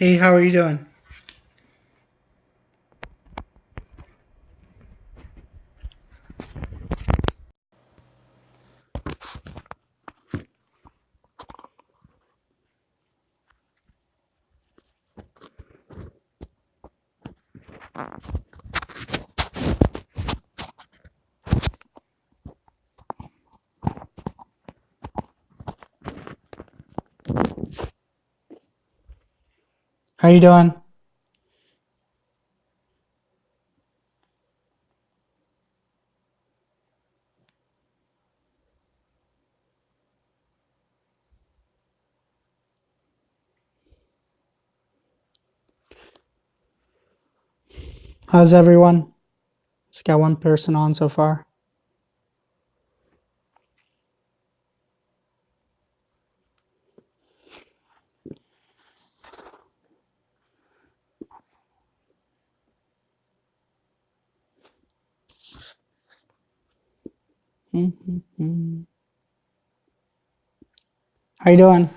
Hey, how are you doing? How you doing? How's everyone? Just got one person on so far. How you doing?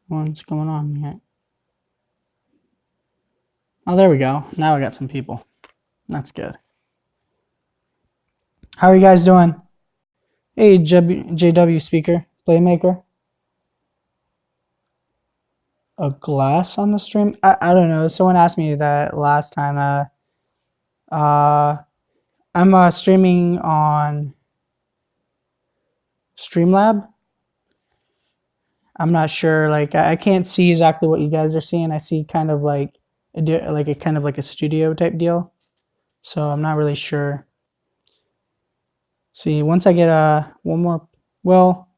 What's going on yet? Oh, there we go. Now we got some people. That's good. How are you guys doing? Hey, JW speaker, playmaker. A glass on the stream? I don't know. Someone asked me that last time. I'm streaming on Streamlab. I'm not sure. Like, I can't see exactly what you guys are seeing. I see kind of like a studio type deal. So I'm not really sure. See, once I get one more, well,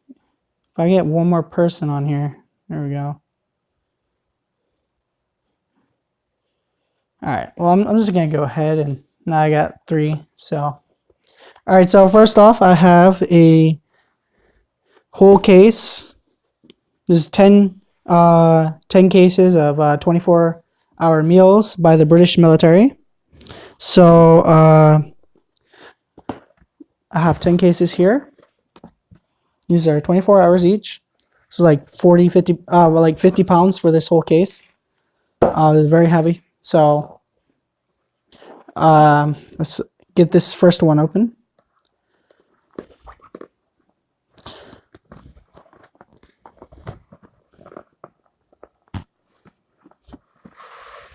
if I get one more person on here, there we go. All right. Well, I'm just gonna go ahead and now I got 3. So, all right. So first off, I have a whole case. This is 10 cases of 24-hour meals by the British military. So I have 10 cases here. These are 24 hours each. So like 50 pounds for this whole case. It's very heavy. So let's get this first one open.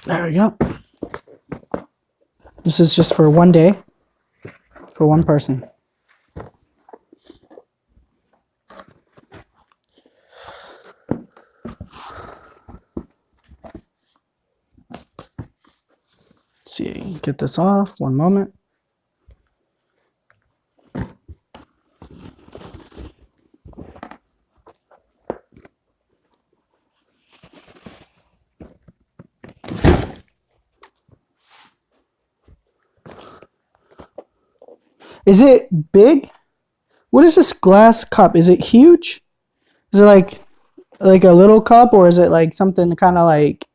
There we go. This is just for one day, for one person. Let's see, get this off. One moment. Is it big? What is this glass cup? Is it huge? Is it like a little cup, or is it like something kind of like,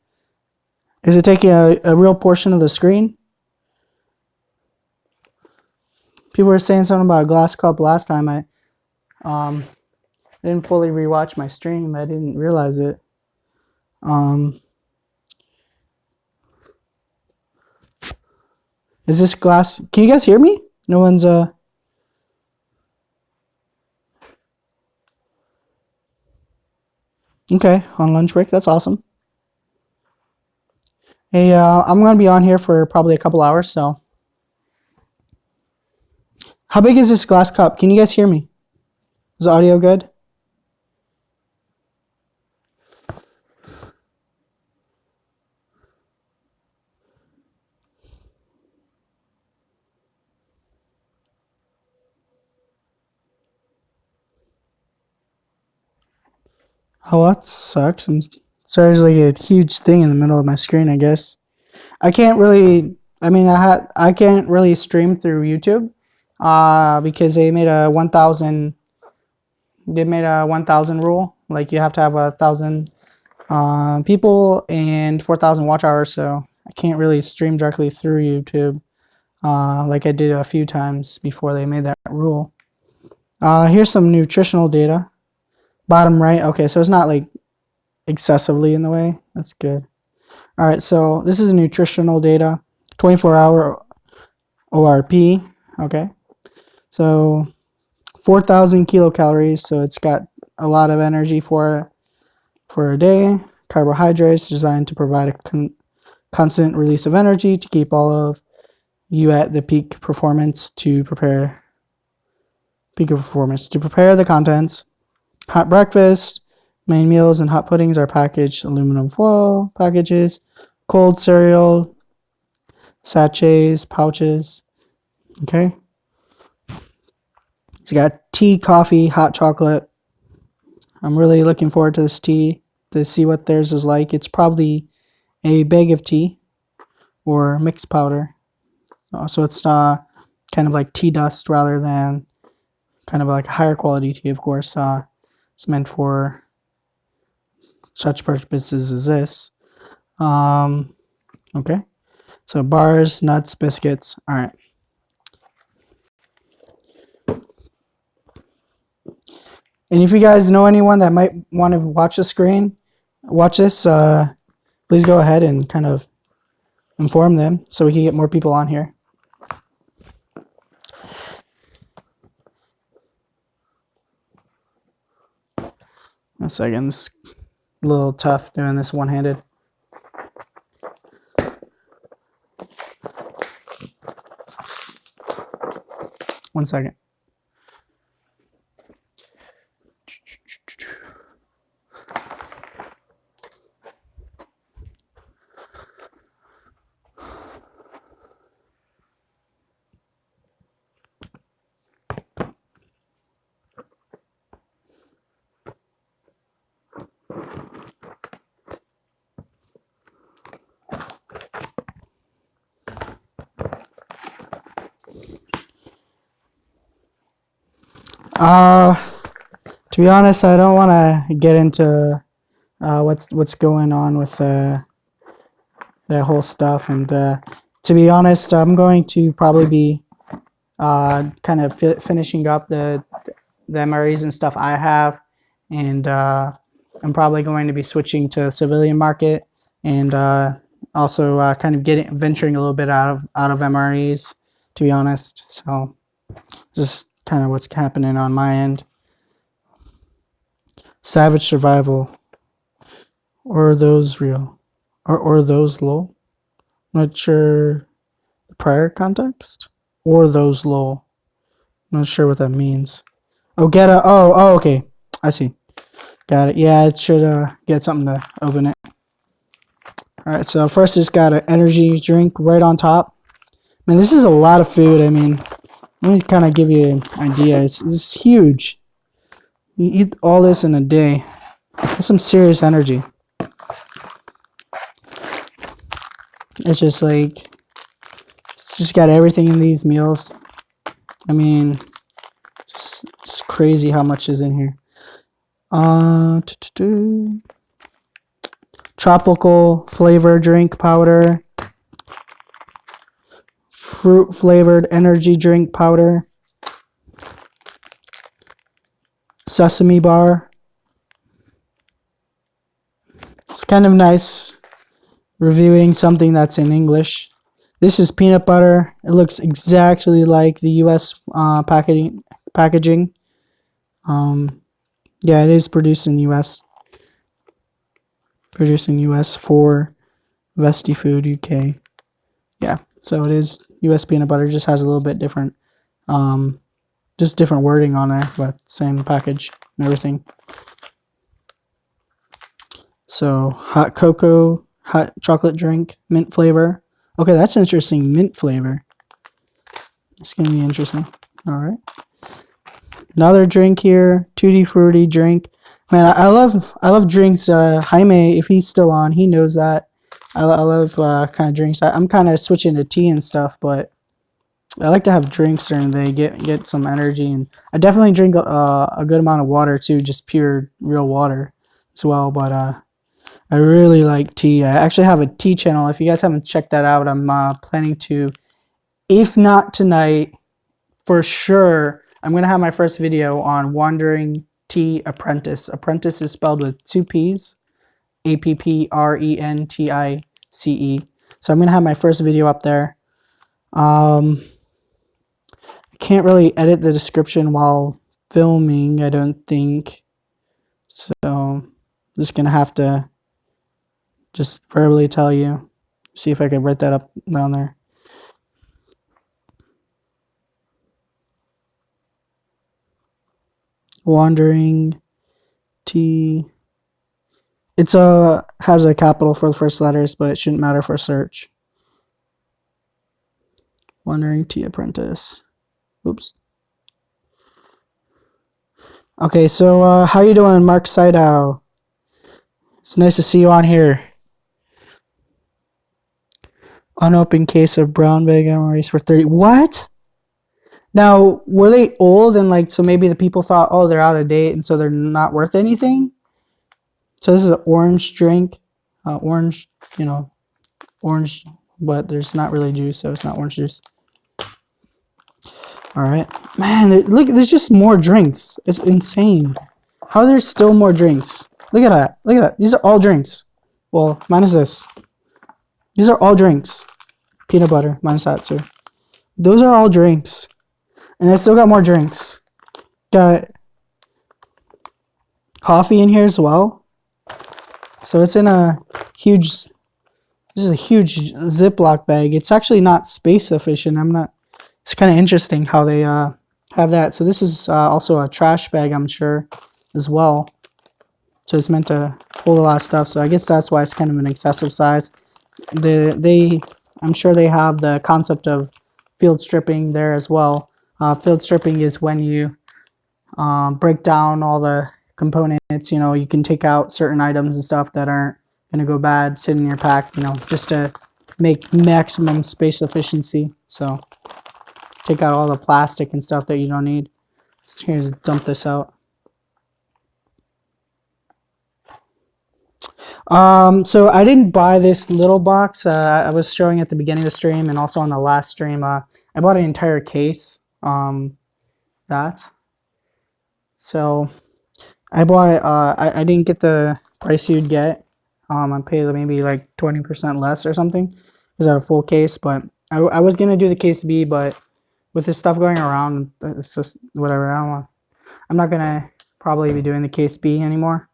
is it taking a real portion of the screen? People were saying something about a glass cup last time. I didn't fully rewatch my stream. I didn't realize it. Is this glass? Can you guys hear me? No one's Okay, on lunch break. That's awesome. Hey, I'm gonna be on here for probably a couple hours. So, how big is this glass cup? Can you guys hear me? Is the audio good? Oh, that sucks. Sorry, there's like a huge thing in the middle of my screen. I guess I can't really. I mean, I can't really stream through YouTube, because they made a 1,000. They made a 1,000 rule. Like you have to have 1,000 people and 4,000 watch hours. So I can't really stream directly through YouTube. like I did a few times before they made that rule. Here's some nutritional data. Bottom right. Okay, so it's not like excessively in the way. That's good. All right, so this is nutritional data. 24-hour ORP. Okay, so 4,000 kilocalories. So it's got a lot of energy for a day. Carbohydrates designed to provide a constant release of energy to keep all of you at the peak performance to prepare the contents. Hot breakfast, main meals, and hot puddings are packaged aluminum foil packages. Cold cereal, sachets, pouches. Okay. It's got tea, coffee, hot chocolate. I'm really looking forward to this tea to see what theirs is like. It's probably a bag of tea or mixed powder. So it's kind of like tea dust rather than kind of like higher quality tea, of course. It's meant for such purposes as this. Okay. So bars, nuts, biscuits. All right. And if you guys know anyone that might want to watch this, please go ahead and kind of inform them so we can get more people on here. A second, it's a little tough doing this one-handed. One second. To be honest, I don't want to get into what's going on with that whole stuff. And to be honest, I'm going to probably be kind of finishing up the MREs and stuff I have, and I'm probably going to be switching to civilian market and also kind of venturing a little bit out of MREs. To be honest, so just kind of what's happening on my end. Savage survival. Or are those real? Or those lol? Not sure the prior context. Or those lol. Not sure what that means. Oh, okay. I see. Got it. Yeah, it should get something to open it. Alright, so first it's got an energy drink right on top. Man, this is a lot of food. I mean, let me kind of give you an idea. It's huge. You eat all this in a day. That's some serious energy. It's just like, it's just got everything in these meals. I mean, it's crazy how much is in here. Tropical flavor drink powder. Fruit flavored energy drink powder. Sesame bar. It's kind of nice reviewing something that's in English. This is peanut butter. It looks exactly like the US packaging. Yeah, it is produced in US. Produced in US for Vesti Food UK. Yeah, so it is US peanut butter. Just has a little bit different, just different wording on there, but same package and everything. So hot cocoa, hot chocolate drink, mint flavor. Okay, that's interesting. Mint flavor. It's gonna be interesting. All right. Another drink here, Tutti Frutti drink. Man, I love drinks. Jaime, if he's still on, he knows that. I love kind of drinks. I'm kind of switching to tea and stuff, but I like to have drinks during the day, get some energy, and I definitely drink a good amount of water too, just pure real water as well. But I really like tea. I actually have a tea channel. If you guys haven't checked that out, I'm planning to if not tonight, for sure, I'm going to have my first video on Wandering Tea Apprentice. Apprentice is spelled with 2 P's, Apprentice. So I'm going to have my first video up there. I can't really edit the description while filming, I don't think. So I'm just going to have to just verbally tell you. See if I can write that up down there. Wandering T. It's has a capital for the first letters, but it shouldn't matter for search. Wandering Tea Apprentice. Oops. Okay, so how you doing, Mark Sydow? It's nice to see you on here. Unopened case of brown bag MREs for 30. What? Now, were they old and like, so maybe the people thought, oh, they're out of date and so they're not worth anything? So this is an orange drink. Orange, orange, but there's not really juice, so it's not orange juice. All right. Man, look, there's just more drinks. It's insane. How are there still more drinks? Look at that. Look at that. These are all drinks. Well, minus this. These are all drinks. Peanut butter, minus that too. Those are all drinks. And I still got more drinks. Got coffee in here as well. So it's in a huge, this is a huge Ziploc bag. It's actually not space efficient. It's kind of interesting how they have that. So this is also a trash bag, I'm sure, as well. So it's meant to hold a lot of stuff. So I guess that's why it's kind of an excessive size. I'm sure they have the concept of field stripping there as well. Field stripping is when you break down all the components. You can take out certain items and stuff that aren't going to go bad, sit in your pack, just to make maximum space efficiency. So take out all the plastic and stuff that you don't need. Here's dump this out. So I didn't buy this little box. I was showing at the beginning of the stream and also on the last stream. I bought an entire case. So I bought. I didn't get the price you'd get. I paid maybe like 20% less or something. Is that a full case? But I was gonna do the case B, but with this stuff going around, it's just whatever. I'm not gonna probably be doing the case B anymore.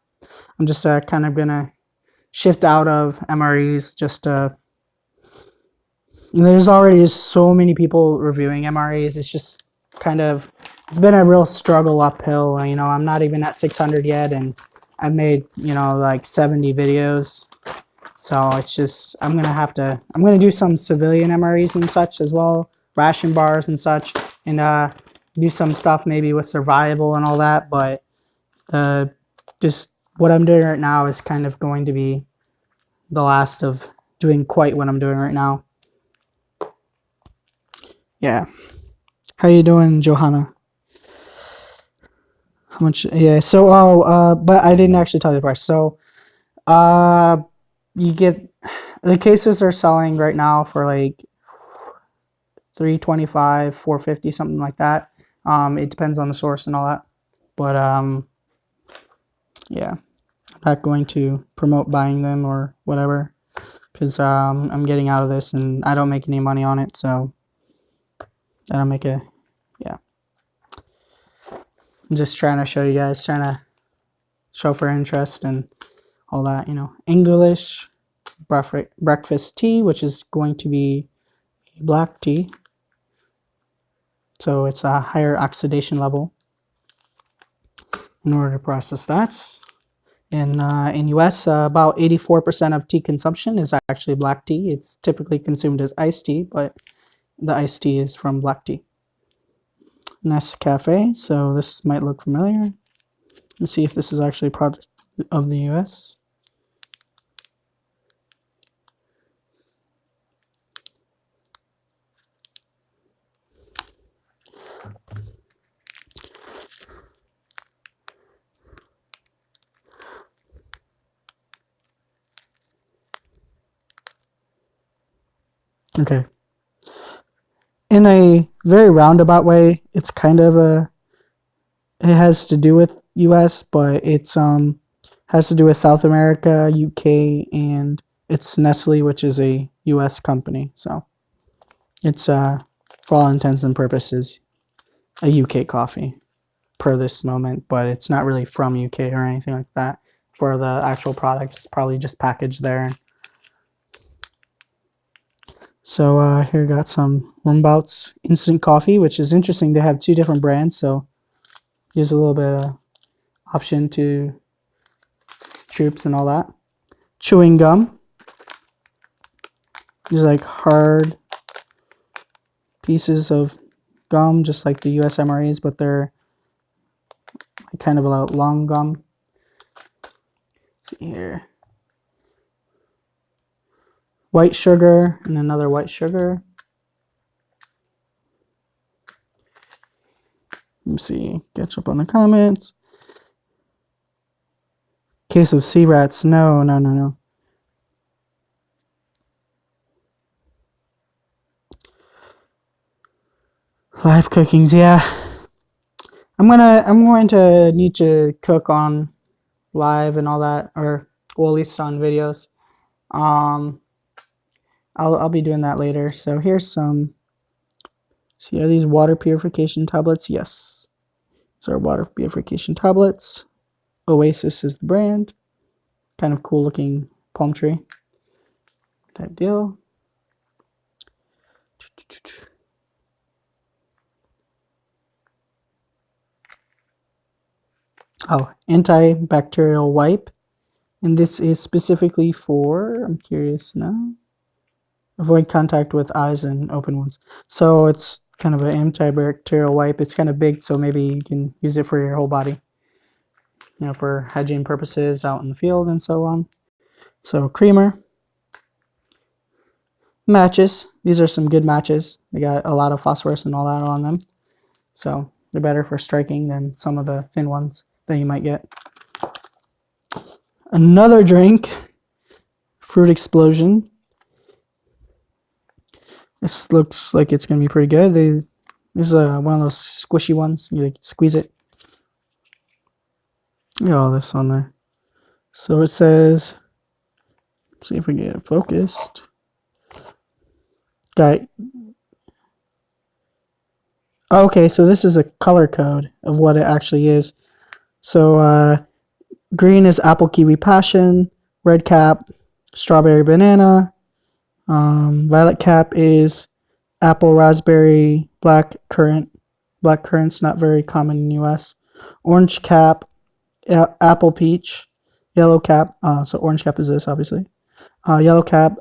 I'm just kind of gonna shift out of MREs. There's already so many people reviewing MREs. It's just it's been a real struggle uphill. I'm not even at 600 yet, and I've made like 70 videos. So it's just I'm gonna do some civilian MREs and such as well, ration bars and such, and do some stuff maybe with survival and all that. But just what I'm doing right now is kind of going to be the last of doing quite what I'm doing right now. Yeah. How you doing, Johanna? How much? Yeah. So, but I didn't actually tell you the price. So, you get the cases are selling right now for like $325, $450, something like that. It depends on the source and all that. But yeah, I'm not going to promote buying them or whatever because I'm getting out of this and I don't make any money on it. So I don't make a yeah. I'm just trying to show you guys, trying to show for interest and all that, English breakfast tea, which is going to be black tea. So it's a higher oxidation level in order to process that. In US, about 84% of tea consumption is actually black tea. It's typically consumed as iced tea, but the iced tea is from black tea. Nescafe, so this might look familiar. Let's see if this is actually a product of the US. Okay. in a very roundabout way, it's kind of it has to do with US, but it's has to do with South America, UK, and it's Nestle, which is a US company. So it's for all intents and purposes a UK coffee per this moment, but it's not really from UK or anything like that. For the actual product, it's probably just packaged there. So here got some Rumbouts instant coffee, which is interesting. They have two different brands, so gives a little bit of option to troops and all that. Chewing gum. These like hard pieces of gum, just like the US MREs, but they're kind of a long gum. Let's see here. White sugar and another white sugar. Let me see. Catch up on the comments. Case of sea rats. No. Live cookings, yeah. I'm going to need to cook on live and all that, or well, at least on videos. I'll be doing that later. So here's some. See, are these water purification tablets? Yes. So our water purification tablets. Oasis is the brand. Kind of cool looking palm tree type deal. Oh, antibacterial wipe. And this is specifically for, I'm curious now, avoid contact with eyes and open wounds. So it's kind of an antibacterial wipe. It's kind of big, so maybe you can use it for your whole body, you know, for hygiene purposes out in the field and so on. So creamer. Matches. These are some good matches. They got a lot of phosphorus and all that on them. So they're better for striking than some of the thin ones that you might get. Another drink. Fruit Explosion. This looks like it's going to be pretty good. This is one of those squishy ones. You like squeeze it. Got all this on there. So it says, let's see if we get it focused. Okay, so this is a color code of what it actually is. So green is apple kiwi passion, red cap strawberry banana, violet cap is apple raspberry black currant. Black currant's not very common in the US. Orange cap apple peach, yellow cap. So orange cap is this obviously. Yellow cap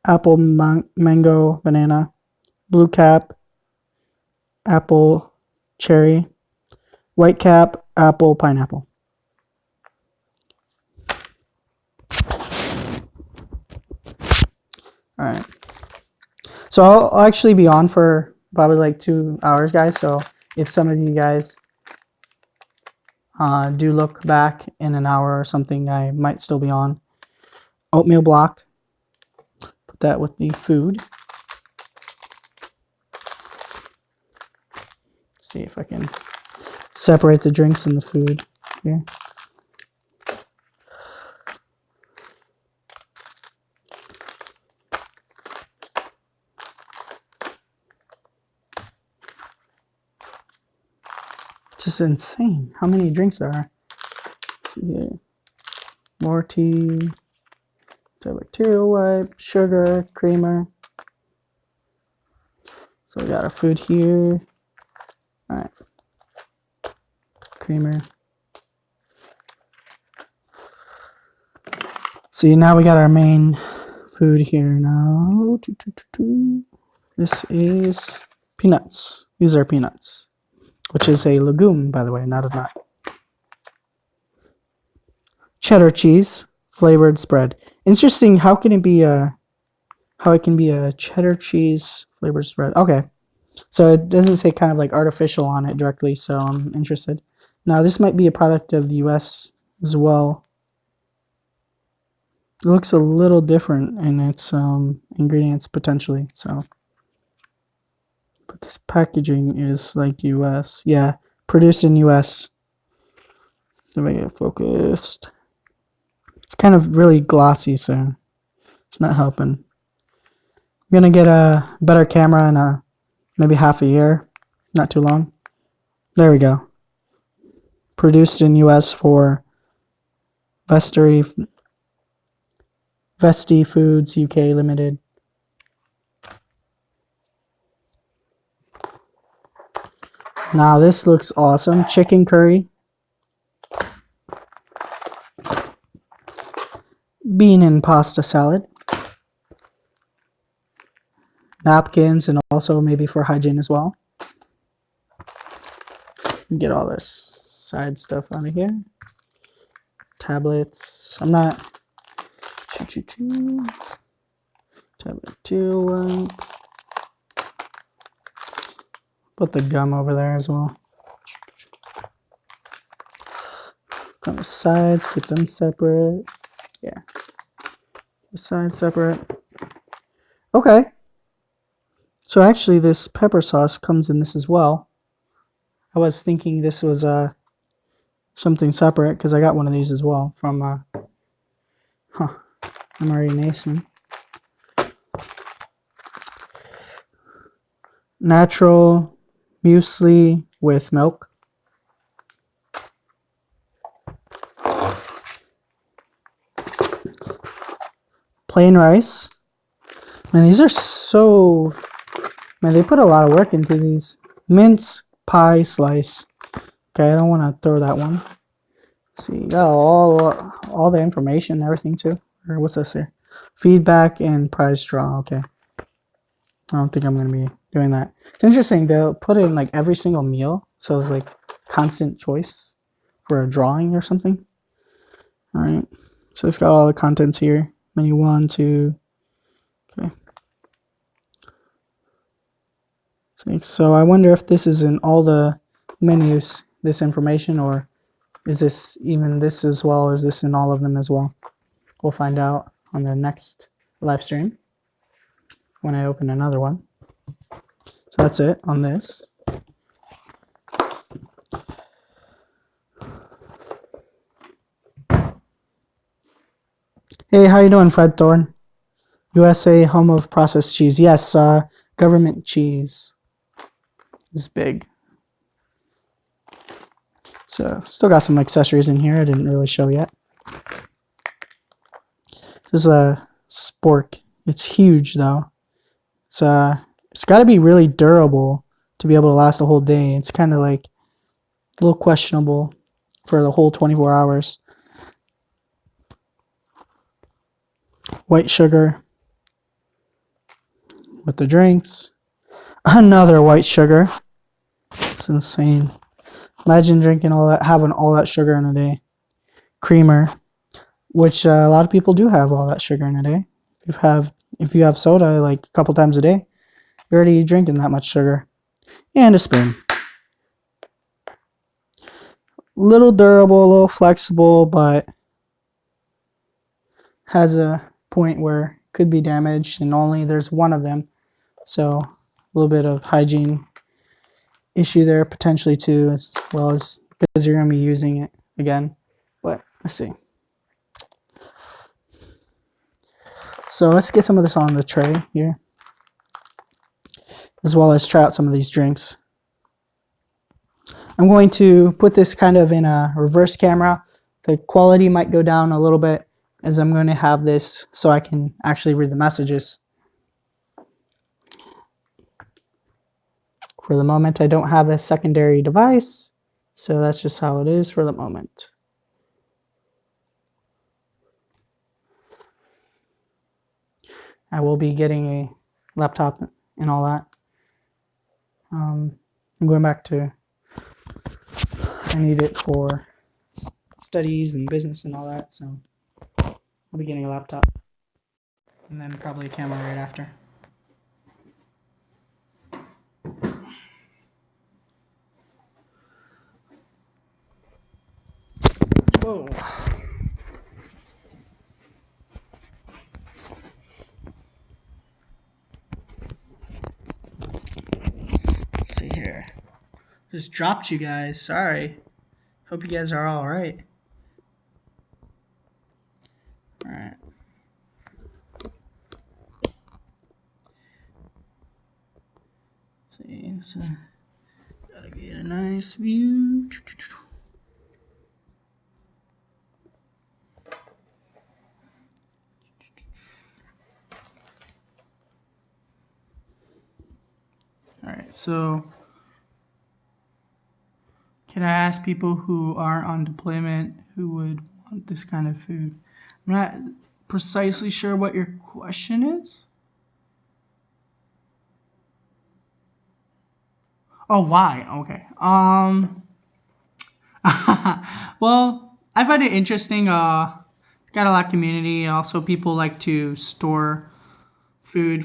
apple mango banana, blue cap apple cherry, white cap apple pineapple. All right. So I'll actually be on for probably like 2 hours, guys. So if some of you guys do look back in an hour or something, I might still be on. Oatmeal block. Put that with the food. See if I can separate the drinks and the food here. Just insane how many drinks there are. Let's see here. More tea, antibacterial wipe, sugar, creamer. So we got our food here. All right. Creamer. See, now we got our main food here now. This is peanuts. These are peanuts, which is a legume, by the way, not a nut. Cheddar cheese flavored spread. Interesting. How can it be a cheddar cheese flavored spread? Okay, so it doesn't say kind of like artificial on it directly, so I'm interested. Now this might be a product of the US as well. It looks a little different in its ingredients potentially, so. But this packaging is like US. Yeah, produced in US. Let me get focused. It's kind of really glossy, so it's not helping. I'm gonna get a better camera in maybe half a year, not too long. There we go. Produced in US for Vesti Foods UK Limited. Now this looks awesome. Chicken curry. Bean and pasta salad. Napkins and also maybe for hygiene as well. Get all this side stuff out of here. Tablets. I'm not. Tablet 2. Put the gum over there as well. On the sides, keep them separate. Yeah. The sides separate. Okay. So actually this pepper sauce comes in this as well. I was thinking this was something separate because I got one of these as well from Ration. Natural muesli with milk. Plain rice. Man, these are so... Man, they put a lot of work into these. Mince pie slice. Okay, I don't want to throw that one. Let's see, you got all the information and everything too. Or what's this here? Feedback and prize draw. Okay. I don't think I'm going to be doing that. It's interesting. They'll put it in like every single meal. So it's like constant choice for a drawing or something. All right. So it's got all the contents here. Menu 1, 2. Okay. So I wonder if this is in all the menus, this information, or is this even this as well? Is this in all of them as well? We'll find out on the next live stream when I open another one. So that's it on this. Hey, how you doing, Fred Thorne? USA, home of processed cheese. Yes, government cheese is big. So, still got some accessories in here I didn't really show yet. This is a spork. It's huge, though. It's got to be really durable to be able to last a whole day. It's kind of like a little questionable for the whole 24 hours. White sugar with the drinks. Another white sugar. It's insane. Imagine drinking all that, having all that sugar in a day. Creamer, which a lot of people do have all that sugar in a day. If you have soda like a couple times a day, you're already drinking that much sugar. And a spoon. Little durable, a little flexible, but has a point where it could be damaged, and only there's one of them. So a little bit of hygiene issue there potentially too, as well as because you're going to be using it again. But let's see. So let's get some of this on the tray here, as well as try out some of these drinks. I'm going to put this kind of in a reverse camera. The quality might go down a little bit as I'm going to have this so I can actually read the messages. For the moment, I don't have a secondary device, so that's just how it is for the moment. I will be getting a laptop and all that. I'm going back to, I need it for studies and business and all that, so I'll be getting a laptop. And then probably a camera right after. Whoa. Just dropped you guys. Sorry. Hope you guys are all right. All right. See, so gotta get a nice view. All right. So, can I ask people who are on deployment who would want this kind of food? I'm not precisely sure what your question is. Oh, why? Okay. Well, I find it interesting. Got a lot of community. Also, people like to store food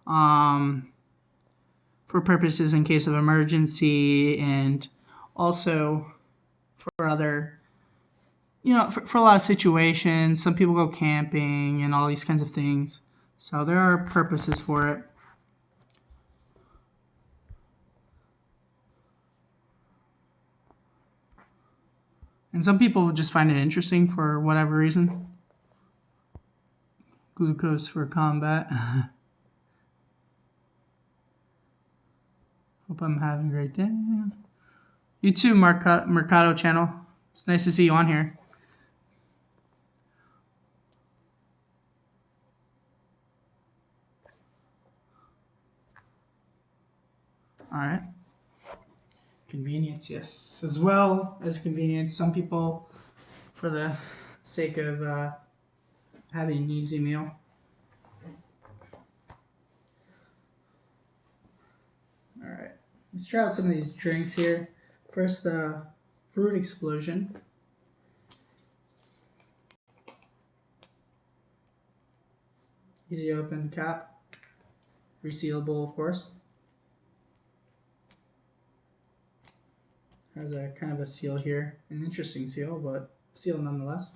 um, for purposes in case of emergency, and also for other, for a lot of situations. Some people go camping and all these kinds of things. So there are purposes for it. And some people just find it interesting for whatever reason. Glucose for combat. Hope I'm having a great day. You too, Mercado channel. It's nice to see you on here. All right. Convenience, yes. As well as convenience, some people, for the sake of having an easy meal. All right. Let's try out some of these drinks here. First, the fruit explosion. Easy open cap. Resealable, of course. Has a kind of a seal here. An interesting seal, but seal nonetheless.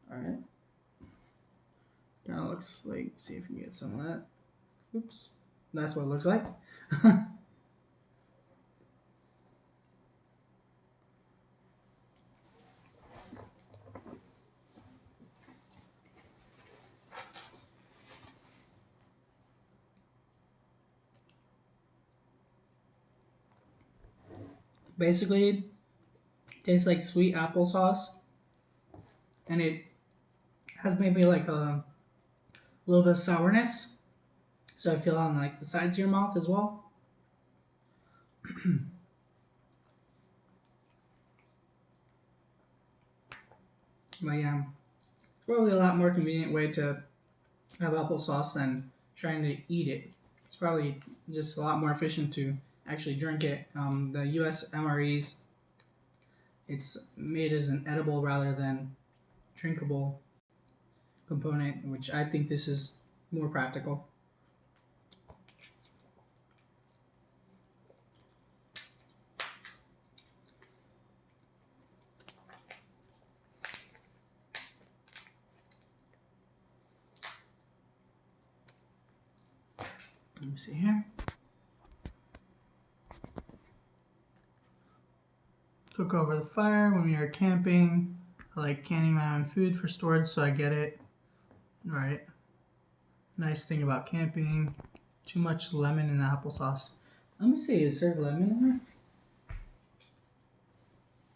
Alright. Kind of looks like, see if we can get some of that. Oops. That's what it looks like. Basically, tastes like sweet applesauce, and it has maybe like a little bit of sourness, so I feel on like the sides of your mouth as well. But yeah, it's probably a lot more convenient way to have applesauce than trying to eat it. It's probably just a lot more efficient to actually drink it. The U.S. MREs, it's made as an edible rather than drinkable component, which I think this is more practical. Let me see here. Cook over the fire when we are camping. I like canning my own food for storage, so I get it. All right. Nice thing about camping. Too much lemon in the applesauce. Let me see, is there lemon in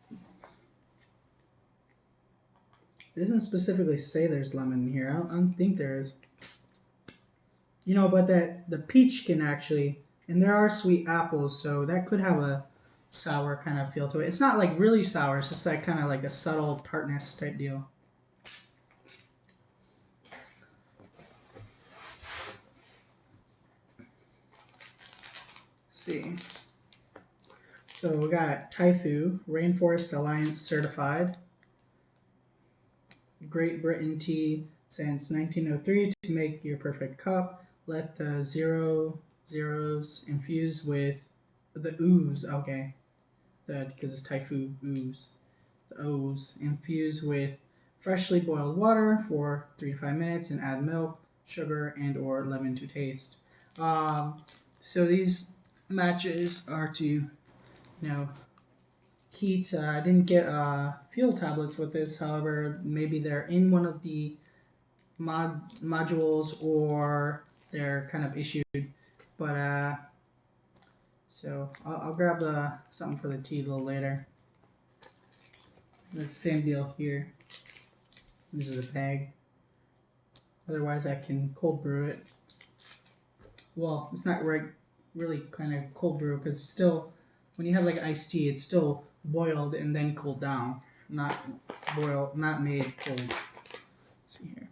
there? It doesn't specifically say there's lemon in here. I don't think there is. But the peach can actually, and there are sweet apples, so that could have a sour kind of feel to it. It's not like really sour, it's just like kind of like a subtle tartness type deal. Let's see. So we got Taifu, Rainforest Alliance certified. Great Britain tea since 1903 to make your perfect cup. Let the zeros infuse with the ooze. Okay, because it's Taifu ooze. The O's infuse with freshly boiled water for 3 to 5 minutes and add milk, sugar, and or lemon to taste. So these matches are to, you know, heat. I didn't get fuel tablets with this, however, maybe they're in one of the modules or they're kind of issued. But so I'll grab something for the tea a little later. The same deal here. This is a bag. Otherwise, I can cold brew it. Well, it's not really kind of cold brew because still, when you have like iced tea, it's still boiled and then cooled down, not boiled, not made cold. Let's see here.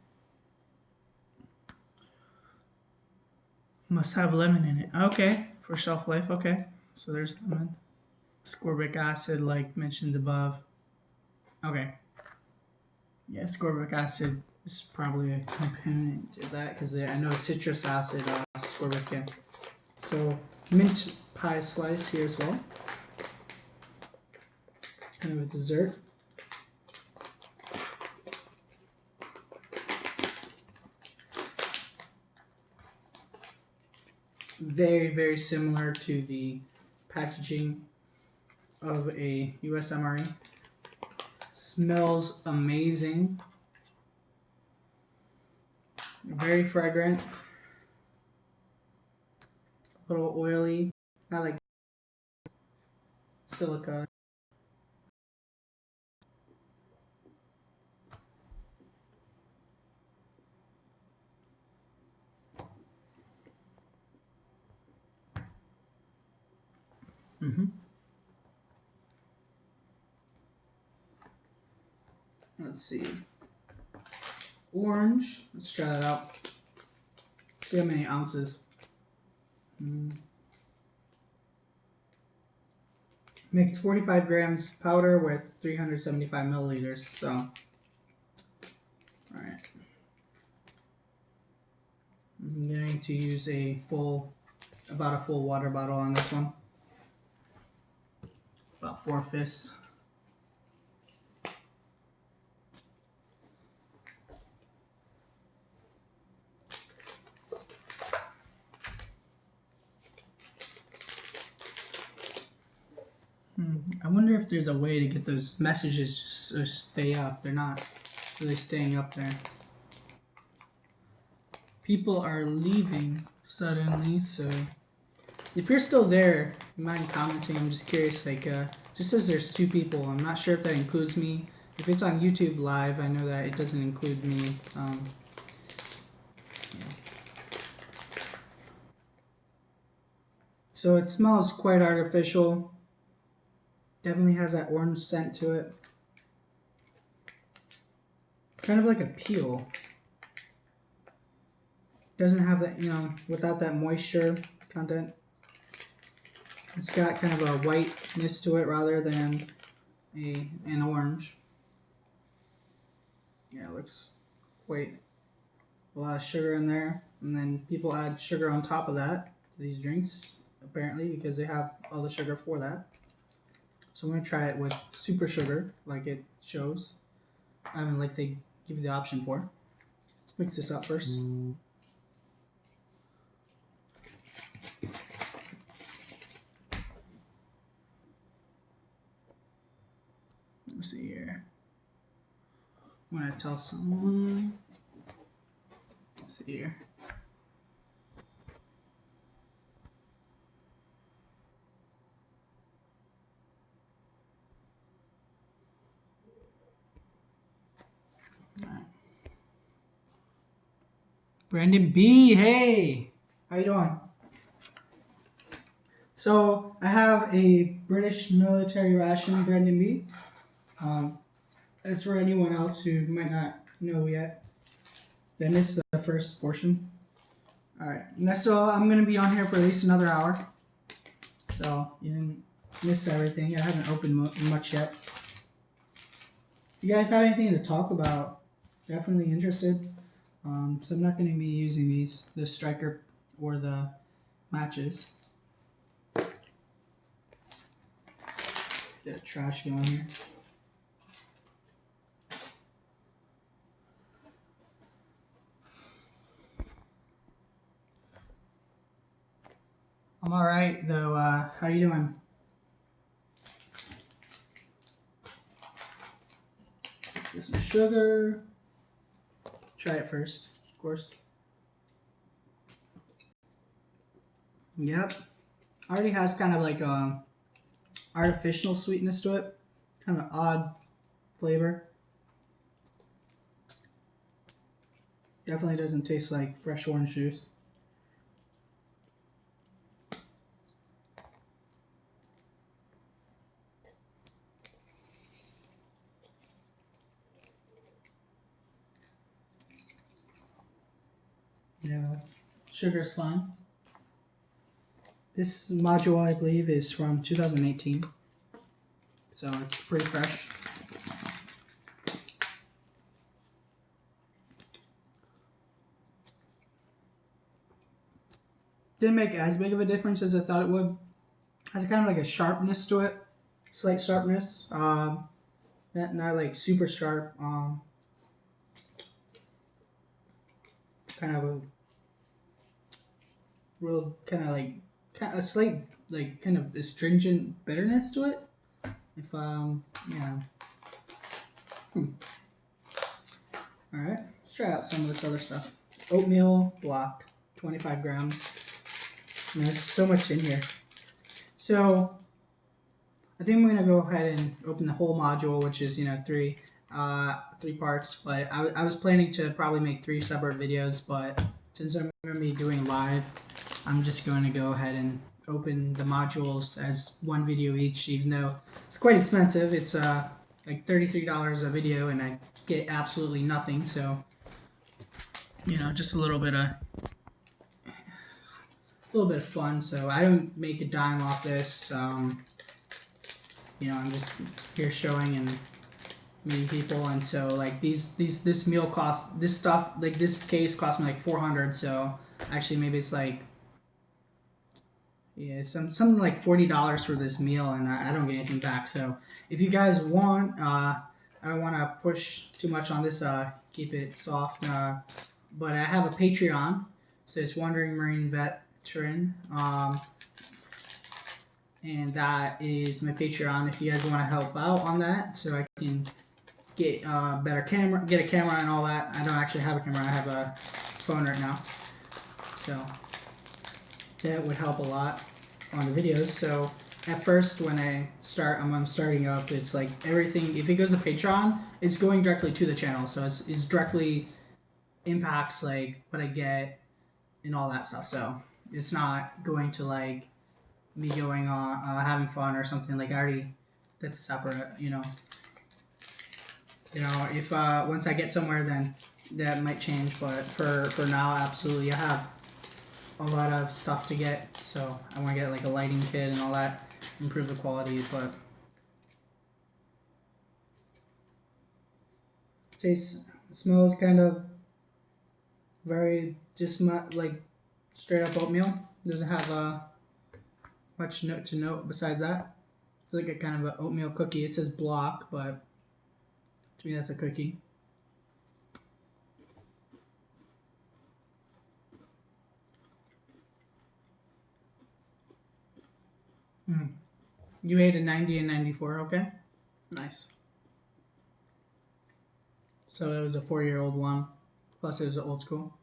Must have lemon in it. Okay, for shelf life. Okay, so there's lemon, ascorbic acid, like mentioned above. Okay. Yeah, ascorbic acid is probably a component of that because I know citrus acid, ascorbic. Yeah. So mint pie slice here as well. Kind of a dessert. Very, very similar to the packaging of a USMRE. Smells amazing. Very fragrant. A little oily. Not like silica. Let's see. Orange. Let's try that out. See how many ounces. Makes 45 grams powder with 375 milliliters. So, all right. I'm going to use about a full water bottle on this one. About 4/5. I wonder if there's a way to get those messages to stay up. They're not really staying up there. People are leaving suddenly, so if you're still there, you mind commenting? I'm just curious, like, just says there's 2 people. I'm not sure if that includes me. If it's on YouTube Live, I know that it doesn't include me. Yeah. So it smells quite artificial. Definitely has that orange scent to it. Kind of like a peel. Doesn't have that, without that moisture content. It's got kind of a whiteness to it rather than an orange. Yeah, it looks quite a lot of sugar in there. And then people add sugar on top of that to these drinks, apparently, because they have all the sugar for that. So I'm going to try it with super sugar, like it shows. I mean, like they give you the option for. Let's mix this up first. Let's see here. I'm going to tell someone. Let's see here. Brandon B, hey, how you doing? So I have a British military ration, Brandon B. As for anyone else who might not know yet, they missed the first portion. All right, so I'm gonna be on here for at least another hour. So you didn't miss everything. I haven't opened much yet. If you guys have anything to talk about, definitely interested. So I'm not going to be using the striker or the matches. Get a trash going here. I'm alright though. How you doing? Get some sugar. Try it first, of course. Yep. Already has kind of like a artificial sweetness to it. Kind of odd flavor. Definitely doesn't taste like fresh orange juice. Yeah, sugar is fine. This module, I believe, is from 2018, so it's pretty fresh. Didn't make as big of a difference as I thought it would. Has kind of like a sharpness to it, slight sharpness. Not like super sharp. Kind of a real kind of like a slight like kind of astringent bitterness to it. If yeah. All right, let's try out some of this other stuff. Oatmeal block, 25 grams. And there's so much in here. So I think I'm gonna go ahead and open the whole module, which is three parts. But I was planning to probably make 3 separate videos, but since I'm gonna be doing live, I'm just going to go ahead and open the modules as one video each, even though it's quite expensive. It's like $33 a video, and I get absolutely nothing. So just a little bit of fun. So I don't make a dime off this. I'm just here showing and meeting people, and so like this meal cost, this stuff, like this case cost me like 400. So actually maybe it's like something like $40 for this meal, and I don't get anything back. So if you guys want, I don't want to push too much on this. Keep it soft. But I have a Patreon, so it's Wandering Marine Veteran. And that is my Patreon. If you guys want to help out on that, so I can get better camera, get a camera and all that. I don't actually have a camera. I have a phone right now, so that would help a lot on the videos. So at first, when I'm starting up, it's like everything. If it goes to Patreon, it's going directly to the channel, so it's directly impacts like what I get and all that stuff. So it's not going to like me going on having fun or something. Like that's separate. If once I get somewhere, then that might change. But for now, absolutely, I have a lot of stuff to get. So I want to get like a lighting kit and all that, improve the quality. But smells kind of very just like straight up oatmeal. Doesn't have much note to note besides that. It's like a kind of an oatmeal cookie. It says block, but to me that's a cookie. You ate a 90 and 94, okay? Nice. So it was a 4-year-old one, plus it was old school.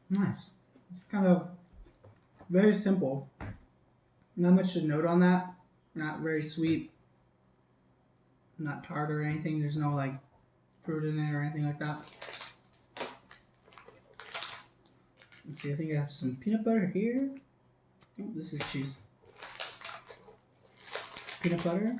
Nice. It's kind of very simple. Not much to note on that. Not very sweet. Not tart or anything. There's no like fruit in it or anything like that. Let's see, I think I have some peanut butter here. Oh, this is cheese. Peanut butter.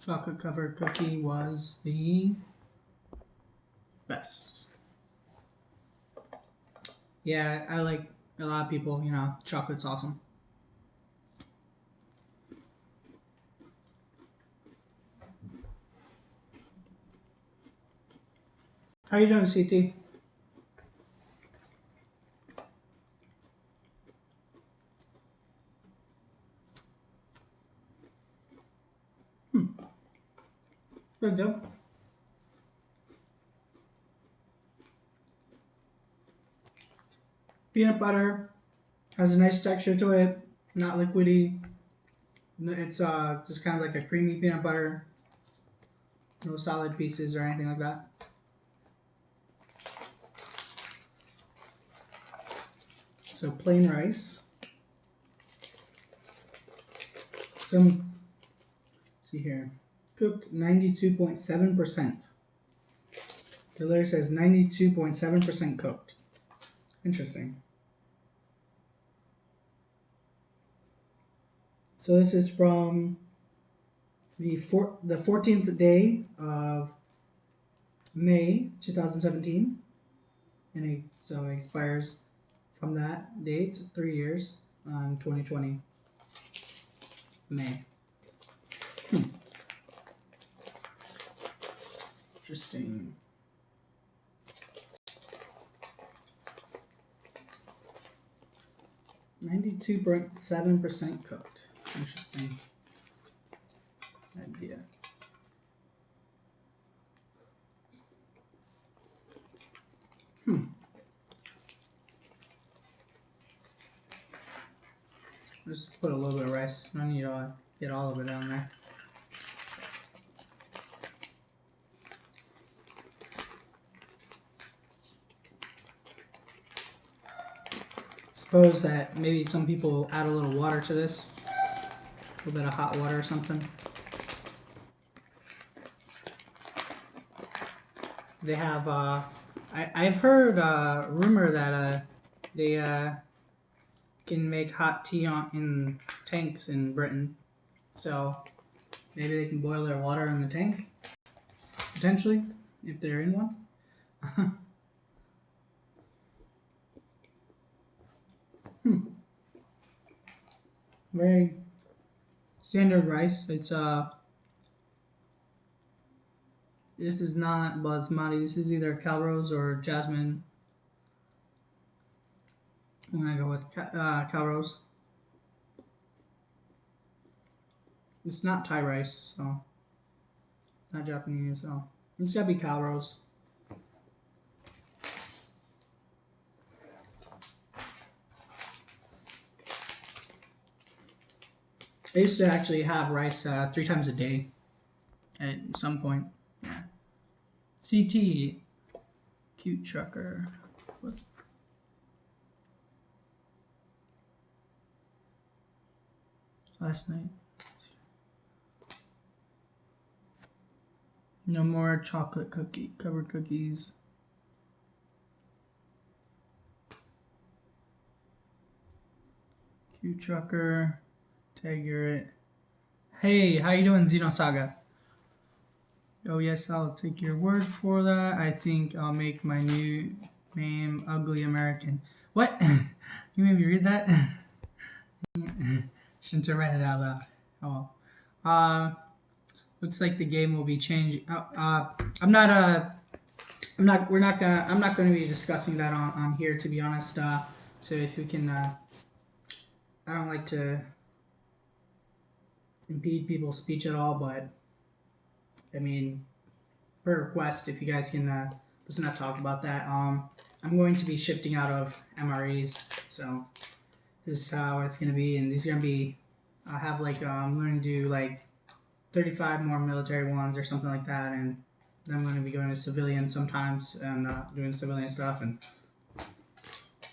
Chocolate covered cookie was the best. Yeah, I like a lot of people, chocolate's awesome. How you doing, CT? Good, good. Peanut butter has a nice texture to it, not liquidy. It's just kind of like a creamy peanut butter. No solid pieces or anything like that. So plain rice. Some, see here, cooked 92.7%. The letter says 92.7% cooked. Interesting. So this is from the 14th day of May 2017, and so it expires from that date 3 years on 2020 May. Interesting. .7% cooked. Interesting idea. Just put a little bit of rice. I need to get all of it down there. Suppose that maybe some people add a little water to this, a little bit of hot water or something. They have I've heard rumor that they can make hot tea in tanks in Britain, so maybe they can boil their water in the tank, potentially, if they're in one. Very standard rice. It's this is not basmati. This is either Calrose or Jasmine. I'm gonna go with Calrose. It's not Thai rice, so not Japanese. So it's gotta be Calrose. I used to actually have rice 3 times a day at some point. Yeah. CT, cute trucker. What? Last night. No more chocolate cookie covered cookies. Cute trucker. Tagger it. Hey, how you doing, Xenosaga? Oh yes, I'll take your word for that. I think I'll make my new name Ugly American. What? You made me read that? Shouldn't have read it out loud. Oh. Looks like the game will be changing. I'm not gonna be discussing that on here, to be honest. So if we can, I don't like to impede people's speech at all, but I mean, per request, if you guys can let's not talk about that. I'm going to be shifting out of MREs, so this is how it's gonna be, and these are gonna be. I have like I'm going to do like 35 more military ones or something like that, and then I'm going to be going to civilian sometimes and doing civilian stuff, and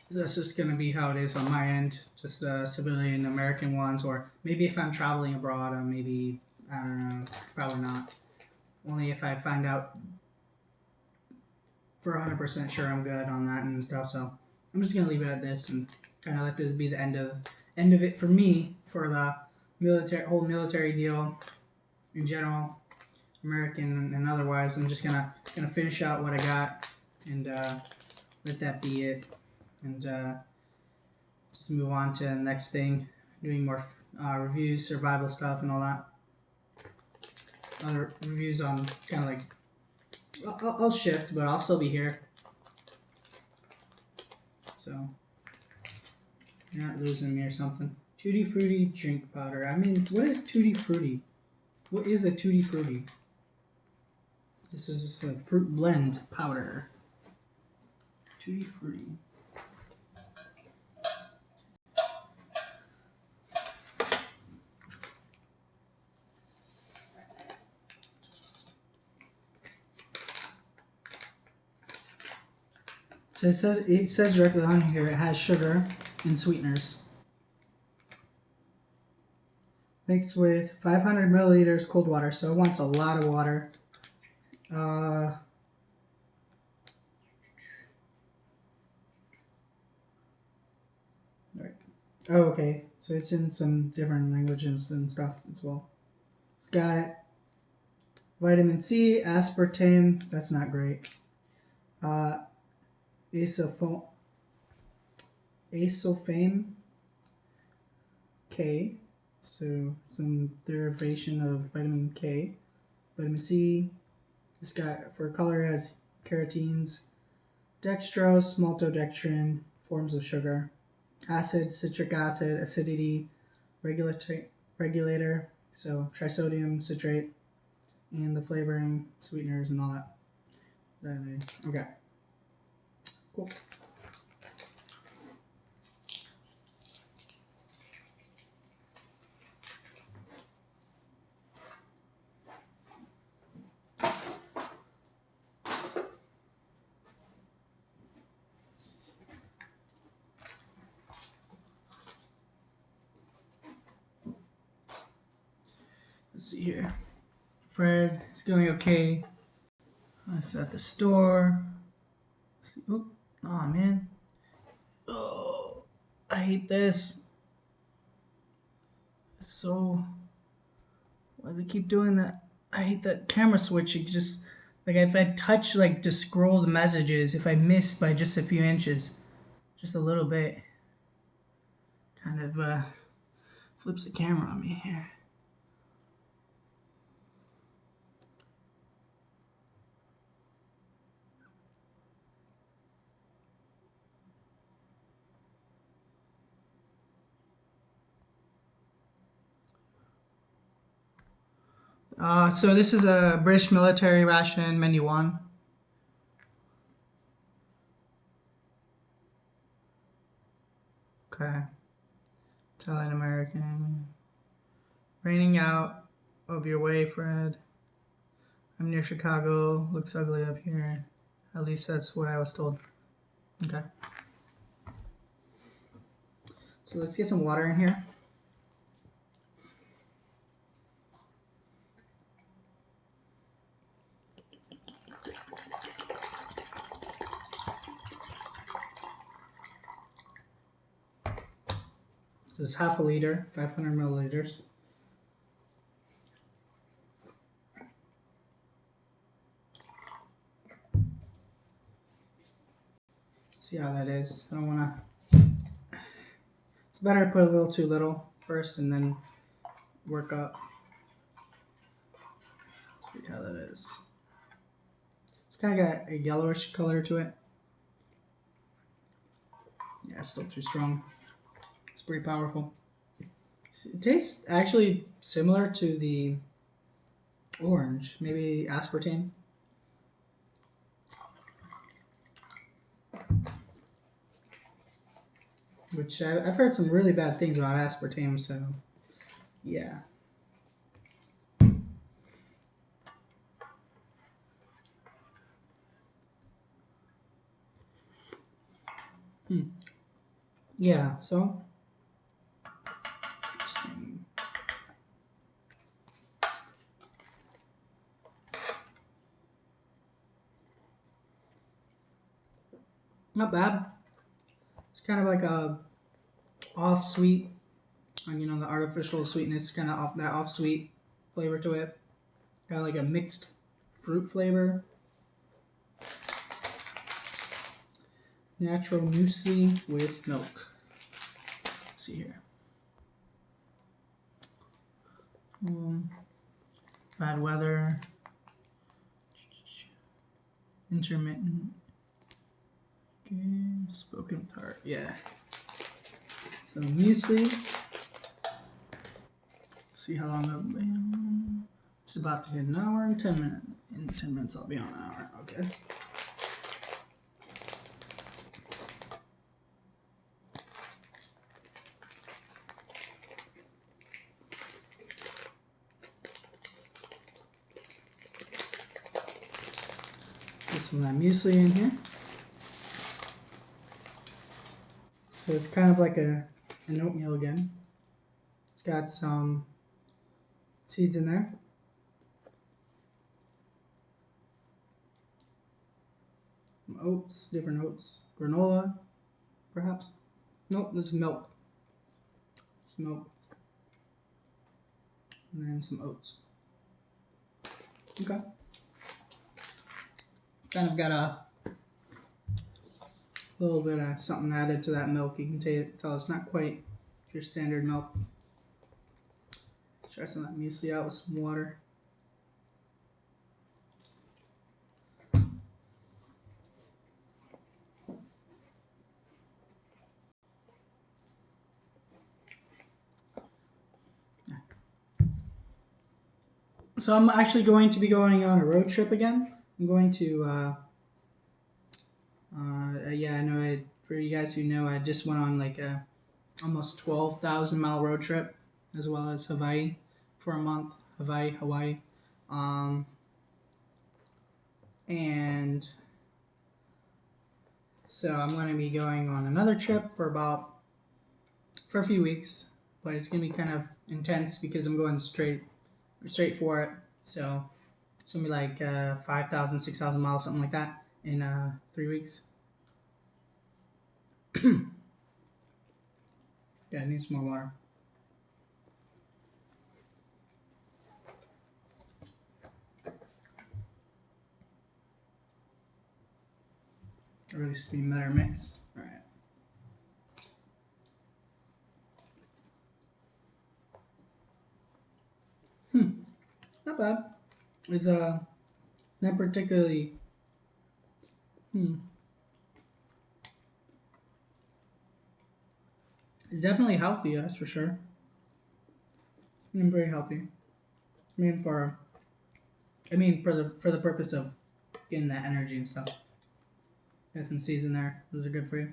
that's just going to be how it is on my end, just civilian American ones, or maybe if I'm traveling abroad, maybe, I don't know, probably not. Only if I find out for 100% sure I'm good on that and stuff, so I'm just going to leave it at this and kind of let this be the end of it for me, for the whole military deal in general, American and otherwise. I'm just gonna finish out what I got and let that be it, and just move on to the next thing, doing more reviews, survival stuff, and all that. Other reviews on kind of like I'll shift, but I'll still be here. So you're not losing me or something. Tutti Frutti drink powder. I mean, what is Tutti Frutti? What is a Tutti Frutti? This is a fruit blend powder. Tutti Frutti. So it says directly on here it has sugar and sweeteners. Mixed with 500 milliliters cold water, so it wants a lot of water. Right. Oh, okay. So it's in some different languages and stuff as well. It's got vitamin C, aspartame. That's not great. Asophame K. So some derivation of vitamin K. Vitamin C. It's got for color it has carotenes, dextrose, maltodextrin, forms of sugar, acid, citric acid, acidity, regulator, so trisodium citrate, and the flavoring, sweeteners, and all that. Okay, cool. Let's see here. Fred is going okay. I was at the store. Oop. Oh man. Oh, I hate this. It's so. Why do they keep doing that? I hate that camera switch. It just like if I touch like to scroll the messages, if I miss by just a few inches, just a little bit, kind of flips the camera on me here. So this is a British military ration, menu 1. Okay. Italian American. Raining out of your way, Fred. I'm near Chicago. Looks ugly up here. At least that's what I was told. Okay. So let's get some water in here. So it's half a liter, 500 milliliters. See how that is. I don't want to. It's better to put a little too little first and then work up. See how that is. It's kind of got a yellowish color to it. Yeah, it's still too strong. It's pretty powerful. It tastes actually similar to the orange, maybe aspartame. Which I've heard some really bad things about aspartame, so yeah. Yeah, so. Interesting. Not bad. It's kind of like a off sweet, the artificial sweetness, kind of off that off sweet flavor to it. Got like a mixed fruit flavor. Natural muesli with milk. Let's see here. Bad weather. intermittent. Okay, spoken with heart. Yeah. So muesli. See how long I've been. It's about to hit an hour and 10 minutes. In 10 minutes, I'll be on an hour. Okay. Get some of that muesli in here. So it's kind of like an oatmeal again. It's got some seeds in there. Some oats, different oats. Granola, perhaps. Nope, this is milk. It's milk. And then some oats. Okay. Kind of got a little bit of something added to that milk. You can tell it's not quite your standard milk. Try some of that muesli out with some water. So I'm actually going to be going on a road trip again. I'm going to, yeah, I know. For you guys who know, I just went on like a almost 12,000-mile road trip, as well as Hawaii for a month. Hawaii, and so I'm going to be going on another trip for a few weeks, but it's going to be kind of intense because I'm going straight for it. So it's going to be like 5,000, 6,000 miles, something like that, in 3 weeks. Yeah, I need some more water. Or at least be better mixed. All right. Not bad. It's not particularly. It's definitely healthy, that's for sure. I'm very healthy. For the purpose of getting that energy and stuff. Got some seeds in there. Those are good for you.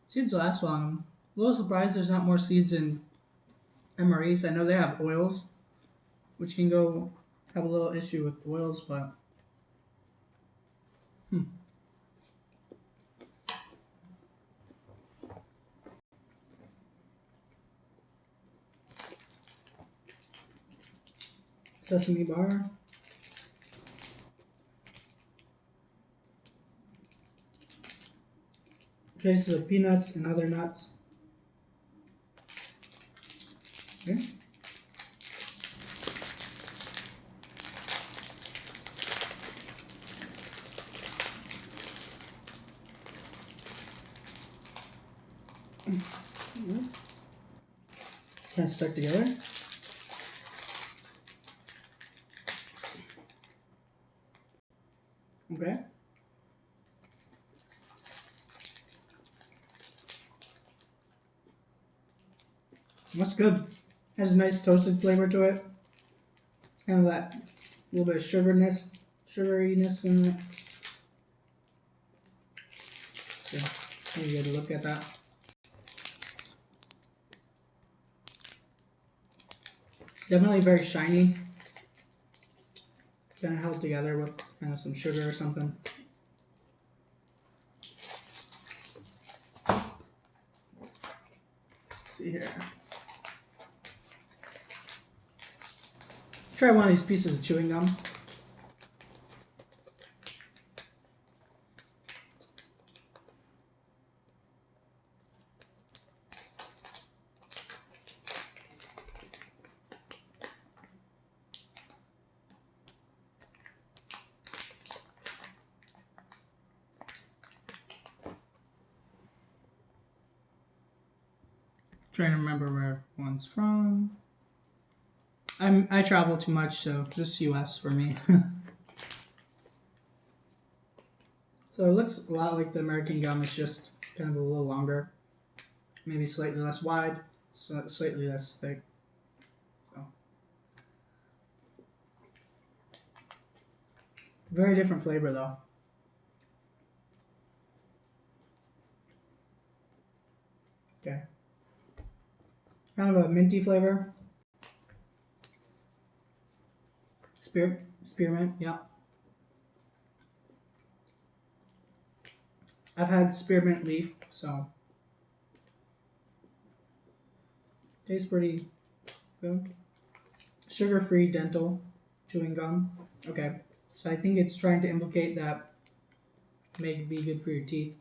Seeds last long. I'm a little surprised there's not more seeds in MREs. I know they have oils, which can go have a little issue with oils, but sesame bar. Traces of peanuts and other nuts. Okay. Kind of stuck together. Okay. That's good. Has a nice toasted flavor to it. Kind of that little bit of sugariness in it. So, maybe get a look at that. Definitely very shiny. Kind of held together with kind of some sugar or something. Let's see here. Try one of these pieces of chewing gum. Trying to remember where one's from. I travel too much, so just US for me. So it looks a lot like the American gum. It's just kind of a little longer, maybe slightly less wide, slightly less thick. So very different flavor though. Okay, kind of a minty flavor. Spearmint, yeah. I've had spearmint leaf, so tastes pretty good. Sugar-free dental chewing gum. Okay, so I think it's trying to implicate that may be good for your teeth.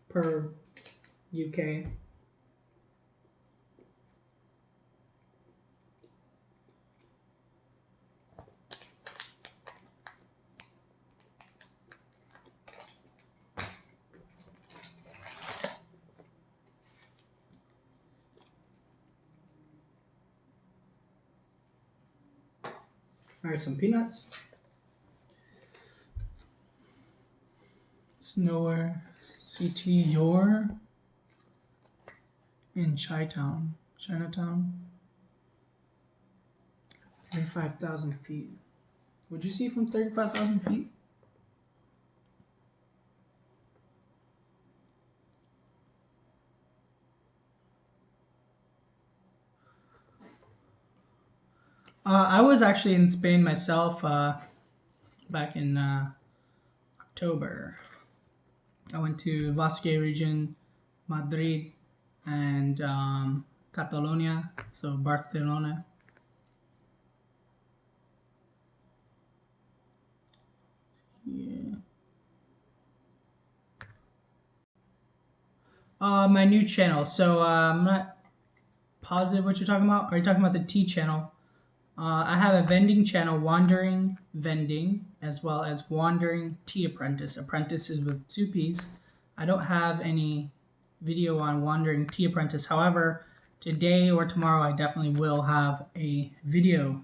Per UK. Alright, some peanuts. It's nowhere. CT Your in Chinatown. 35,000 feet. Would you see from 35,000 feet? I was actually in Spain myself back in October. I went to Basque region, Madrid, and Catalonia, so Barcelona. Yeah. My new channel. So I'm not positive what you're talking about. Are you talking about the Tea channel? I have a vending channel, Wandering Vending, as well as Wandering Tea Apprentice. Apprentice is with two P's. I don't have any video on Wandering Tea Apprentice. However, today or tomorrow, I definitely will have a video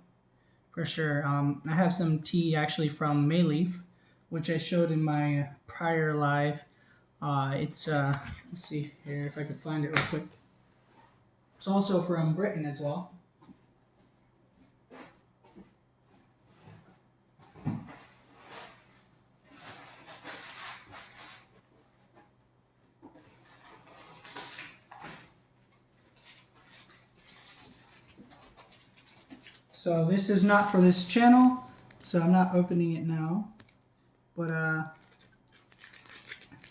for sure. I have some tea actually from Mayleaf, which I showed in my prior live. Let's see here if I can find it real quick. It's also from Britain as well. So this is not for this channel, so I'm not opening it now. But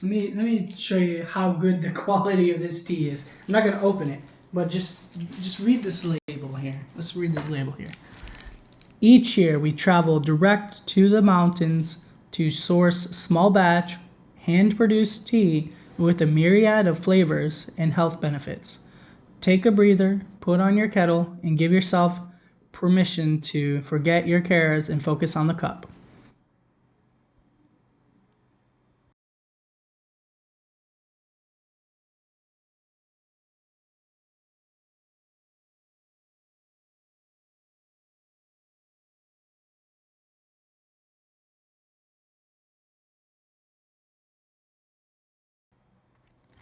let me show you how good the quality of this tea is. I'm not gonna open it, but just read this label here. Let's read this label here. Each year we travel direct to the mountains to source small batch, hand-produced tea with a myriad of flavors and health benefits. Take a breather, put on your kettle, and give yourself permission to forget your cares and focus on the cup.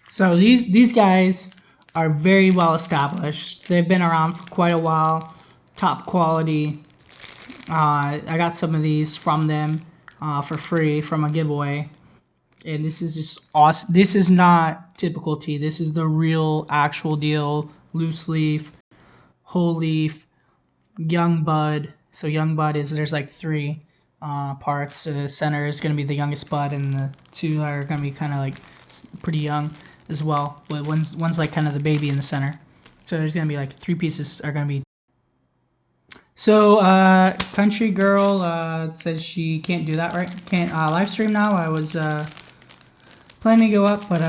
So these guys are very well established. They've been around for quite a while. Top quality. I got some of these from them for free from a giveaway. And this is just awesome. This is not typical tea. This is the real actual deal. Loose leaf, whole leaf, young bud. So young bud is there's like three parts. The center is going to be the youngest bud, and the two are going to be kind of like pretty young as well. But one's like kind of the baby in the center. So there's going to be like three pieces are going to be. So country girl says she can't do that right. Can't live stream now. I was planning to go up, but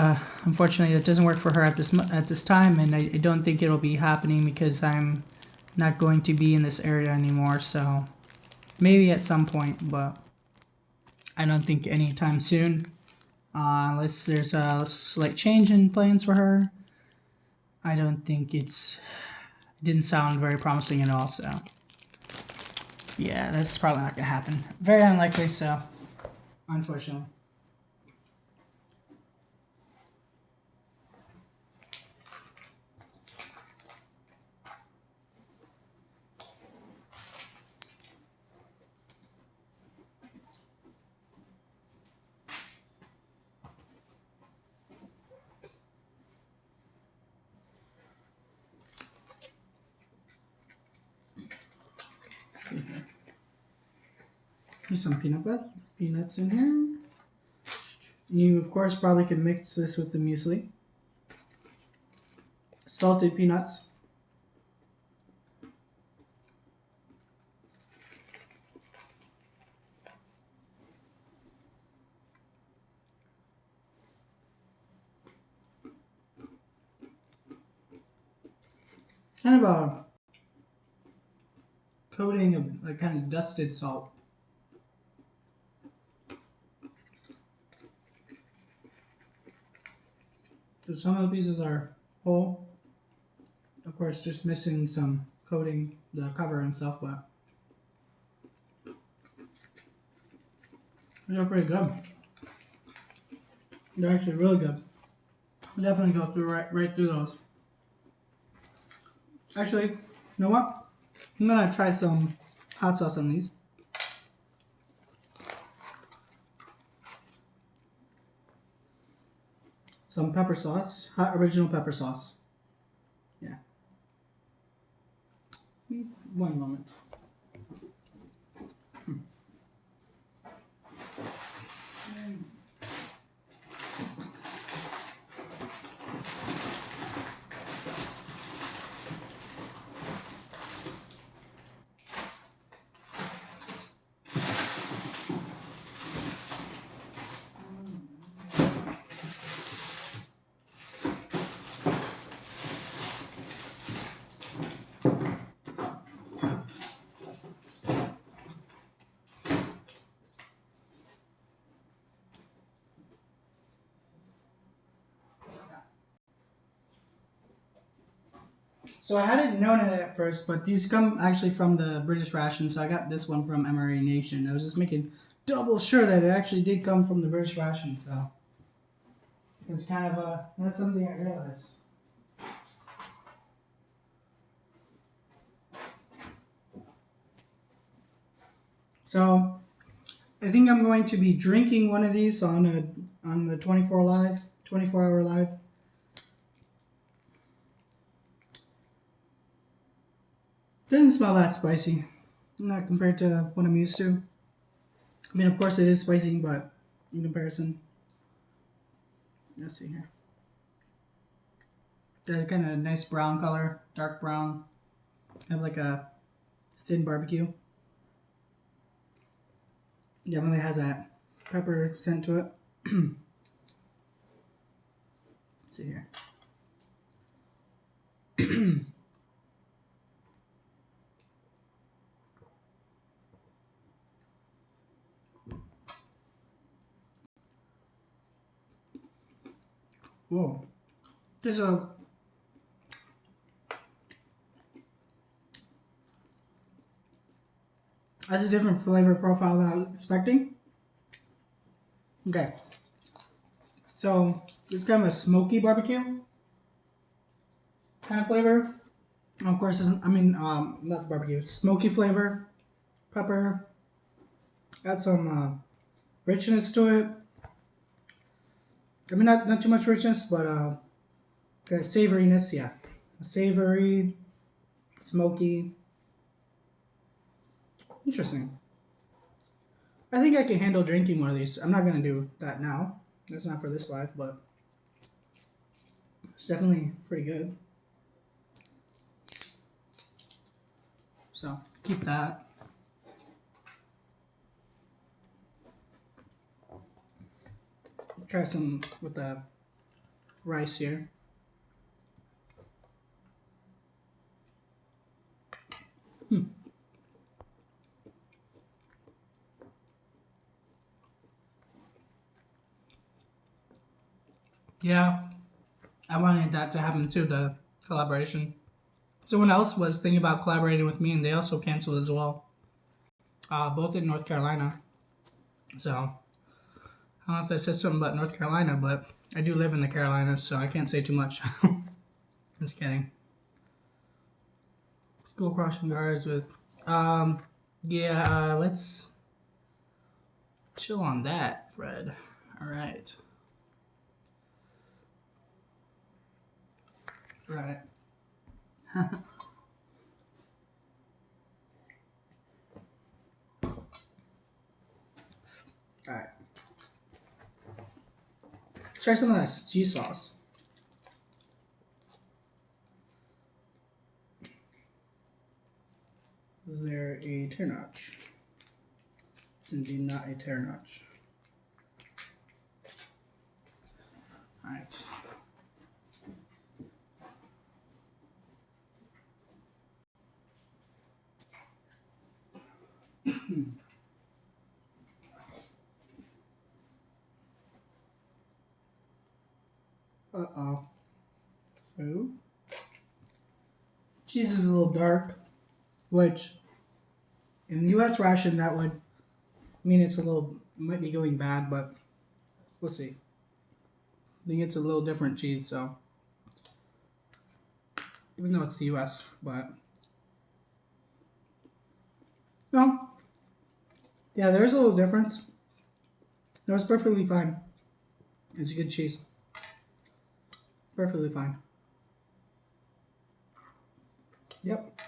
unfortunately it doesn't work for her at this time, and I don't think it'll be happening because I'm not going to be in this area anymore. So maybe at some point, but I don't think anytime soon. Unless there's a slight change in plans for her. I don't think it didn't sound very promising at all. So Yeah, that's probably not gonna happen. Very unlikely, so unfortunately. Here's some peanuts in here. You, of course, probably can mix this with the muesli. Salted peanuts. Kind of a coating of like kind of dusted salt. So some of the pieces are whole. Of course, just missing some coating, the cover and stuff, but they're pretty good. They're actually really good. We'll definitely go through right through those. Actually, you know what? I'm gonna try some hot sauce on these. Some pepper sauce, hot original pepper sauce. Yeah. 1 moment. So I hadn't known it at first, but these come actually from the British Ration. So I got this one from Ration. I was just making double sure that it actually did come from the British Ration. So it's kind of that's something I realized. So I think I'm going to be drinking one of these on the 24-hour live. Doesn't smell that spicy, not compared to what I'm used to. I mean, of course it is spicy, but in comparison, let's see here. That kind of nice brown color, dark brown. Have like a thin barbecue. Definitely has that pepper scent to it. Let's see here. Whoa. There's a That's a different flavor profile than I was expecting. Okay. So it's kind of a smoky barbecue kind of flavor. Of course, not the barbecue, smoky flavor, pepper. Got some richness to it. I mean, not too much richness, but savoriness, yeah. Savory, smoky. Interesting. I think I can handle drinking one of these. I'm not going to do that now. That's not for this live, but it's definitely pretty good. So, keep that. Try some with the rice here. Yeah, I wanted that to happen too, the collaboration. Someone else was thinking about collaborating with me and they also canceled as well. both in North Carolina. So I don't know if that says something about North Carolina, but I do live in the Carolinas, so I can't say too much. Just kidding. School crossing guards with, yeah. Let's chill on that, Fred. All right. Right. All right. Try some of that cheese sauce. Is there a tear notch? It's indeed not a tear notch. All right. Uh-oh. So, cheese is a little dark, which in the U.S. ration that would mean it's a little, might be going bad, but we'll see. I think it's a little different cheese, so even though it's the U.S., but no, yeah, there is a little difference. No, it's perfectly fine. It's good cheese. Perfectly fine. Yep.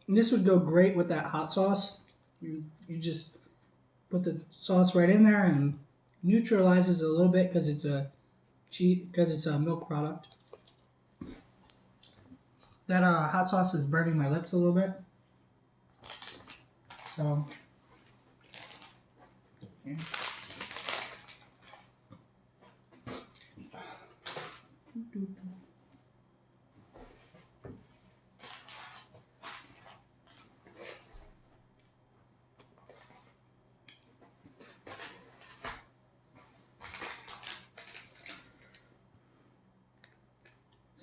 And this would go great with that hot sauce. You just put the sauce right in there and neutralizes a little bit because it's a cheese, because it's a milk product. That hot sauce is burning my lips a little bit. So, yeah.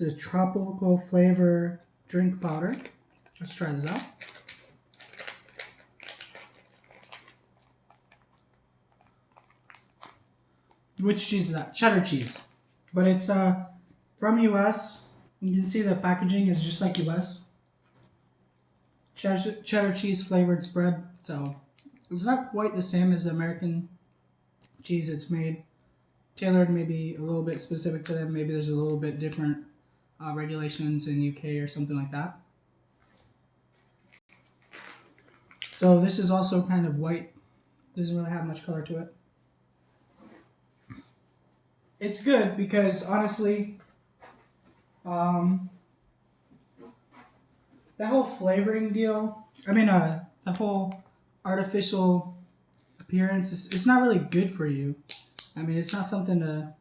It's a tropical flavor drink powder. Let's try this out. Which cheese is that? Cheddar cheese. But it's from US. You can see the packaging is just like US. Cheddar cheese flavored spread. So it's not quite the same as American cheese. It's made tailored maybe a little bit specific to them. Maybe there's a little bit different regulations in UK or something like that. So this is also kind of white. Doesn't really have much color to it. It's good because honestly, um, that whole flavoring deal. I mean, that whole artificial appearance is it's not really good for you. I mean, it's not something to.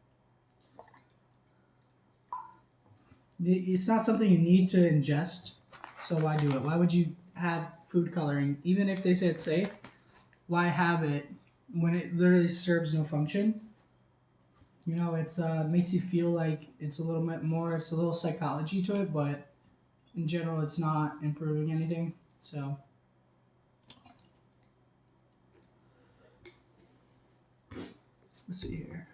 It's not something you need to ingest. So why do it? Why would you have food coloring, even if they say it's safe? Why have it when it literally serves no function? You know, it's makes you feel like it's a little bit more. It's a little psychology to it, but in general, it's not improving anything. So. Let's see here.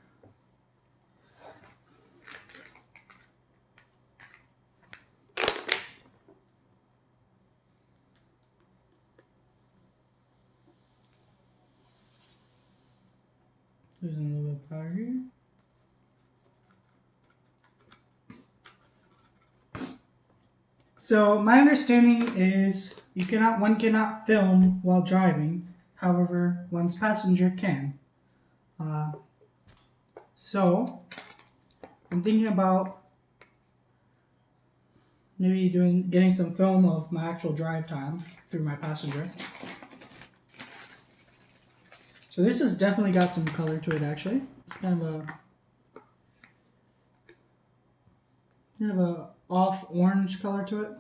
There's a little bit of powder here. So my understanding is one cannot film while driving. However, one's passenger can. So I'm thinking about maybe getting some film of my actual drive time through my passenger. So this has definitely got some color to it actually. It's kind of a off orange color to it.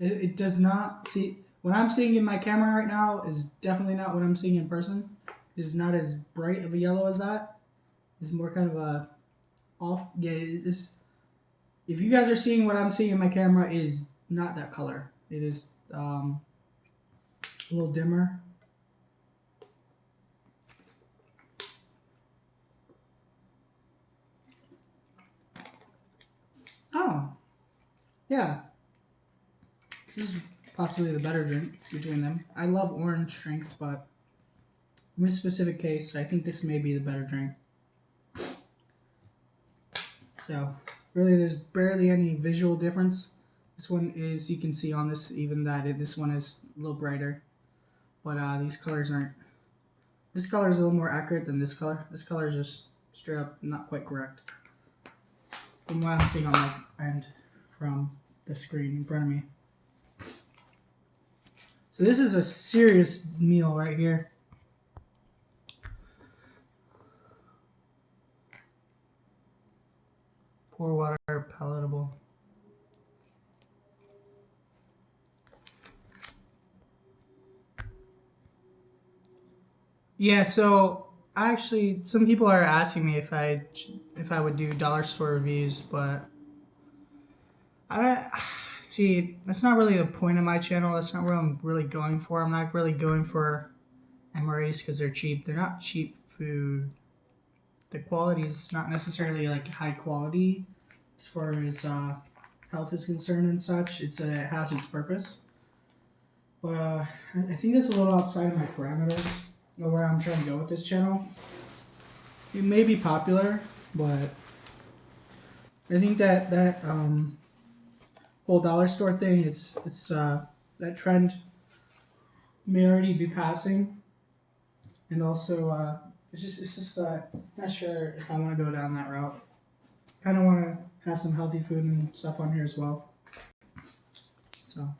It does not see what I'm seeing in my camera right now is definitely not what I'm seeing in person. It's not as bright of a yellow as that. It's more kind of a off. Yeah, it's, if you guys are seeing what I'm seeing in my camera, it is not that color. It is a little dimmer. Oh, yeah. This is possibly the better drink between them. I love orange drinks, but in this specific case, I think this may be the better drink. So, really, there's barely any visual difference. This one is, you can see on this, even that this one is a little brighter. But these colors aren't. This color is a little more accurate than this color. This color is just straight up not quite correct. From what I'm seeing on my end from the screen in front of me. So this is a serious meal right here. Pour water, palatable. Yeah, so actually, some people are asking me if I would do dollar store reviews, but I see that's not really the point of my channel. That's not what I'm really going for. I'm not really going for MREs because they're cheap. They're not cheap food. The quality is not necessarily like high quality as far as health is concerned and such. It has its purpose, but I think that's a little outside of my parameters or where I'm trying to go with this channel. It may be popular, but I think that whole dollar store thing, it's that trend may already be passing, and also it's just not sure if I want to go down that route. Kind of want to have some healthy food and stuff on here as well. So,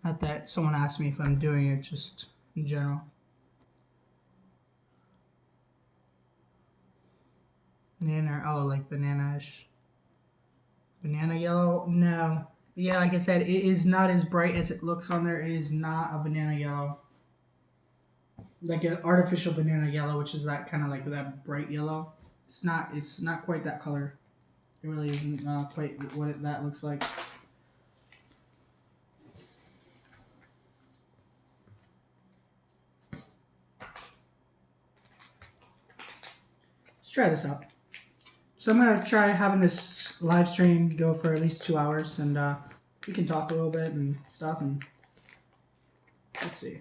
not that someone asked me if I'm doing it, just in general. Banana, oh, like banana-ish. Banana yellow? No. Yeah, like I said, it is not as bright as it looks on there. It is not a banana yellow. Like an artificial banana yellow, which is that kind of like that bright yellow. It's not. It's not quite that color. It really isn't quite what that looks like. Let's try this out. So I'm gonna try having this live stream go for at least 2 hours, and we can talk a little bit and stuff. And let's see.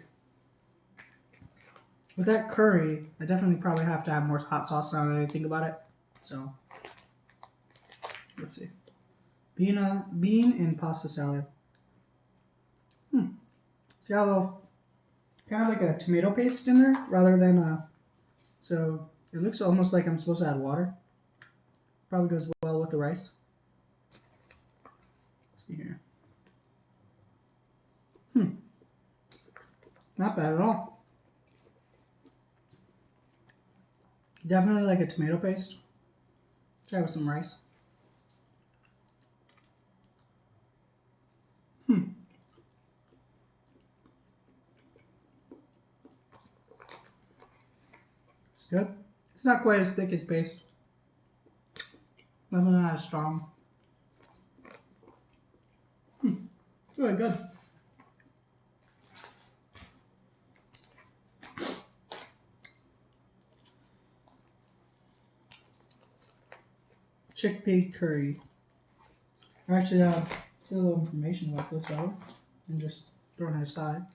With that curry, I definitely probably have to have more hot sauce now that I think about it. So let's see. Bean and pasta salad. It's got a little, kind of like a tomato paste in there, rather than so it looks almost like I'm supposed to add water. Probably goes well with the rice. Let's see here. Not bad at all. Definitely like a tomato paste. Try with some rice. It's good. It's not quite as thick as paste. Definitely not as strong. It's really good. Chickpea curry. I actually see a little information about this though, and just throwing it aside.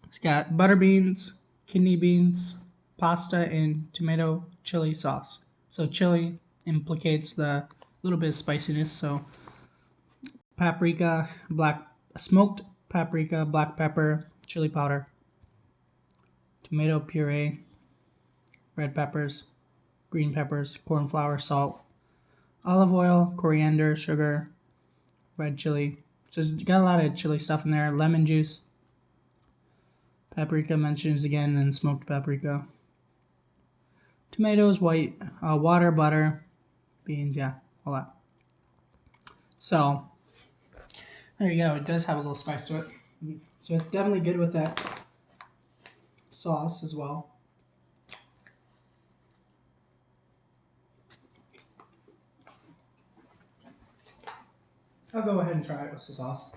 It's got butter beans, kidney beans, pasta, and tomato chili sauce. So chili implicates the little bit of spiciness. So paprika, smoked paprika, black pepper, chili powder, tomato puree, red peppers, green peppers, corn flour, salt, olive oil, coriander, sugar, red chili. So it's got a lot of chili stuff in there. Lemon juice, paprika mentions again, and smoked paprika. Tomatoes, white, water, butter, beans, yeah, all that. So there you go. It does have a little spice to it. So it's definitely good with that sauce as well. I'll go ahead and try it with the sauce.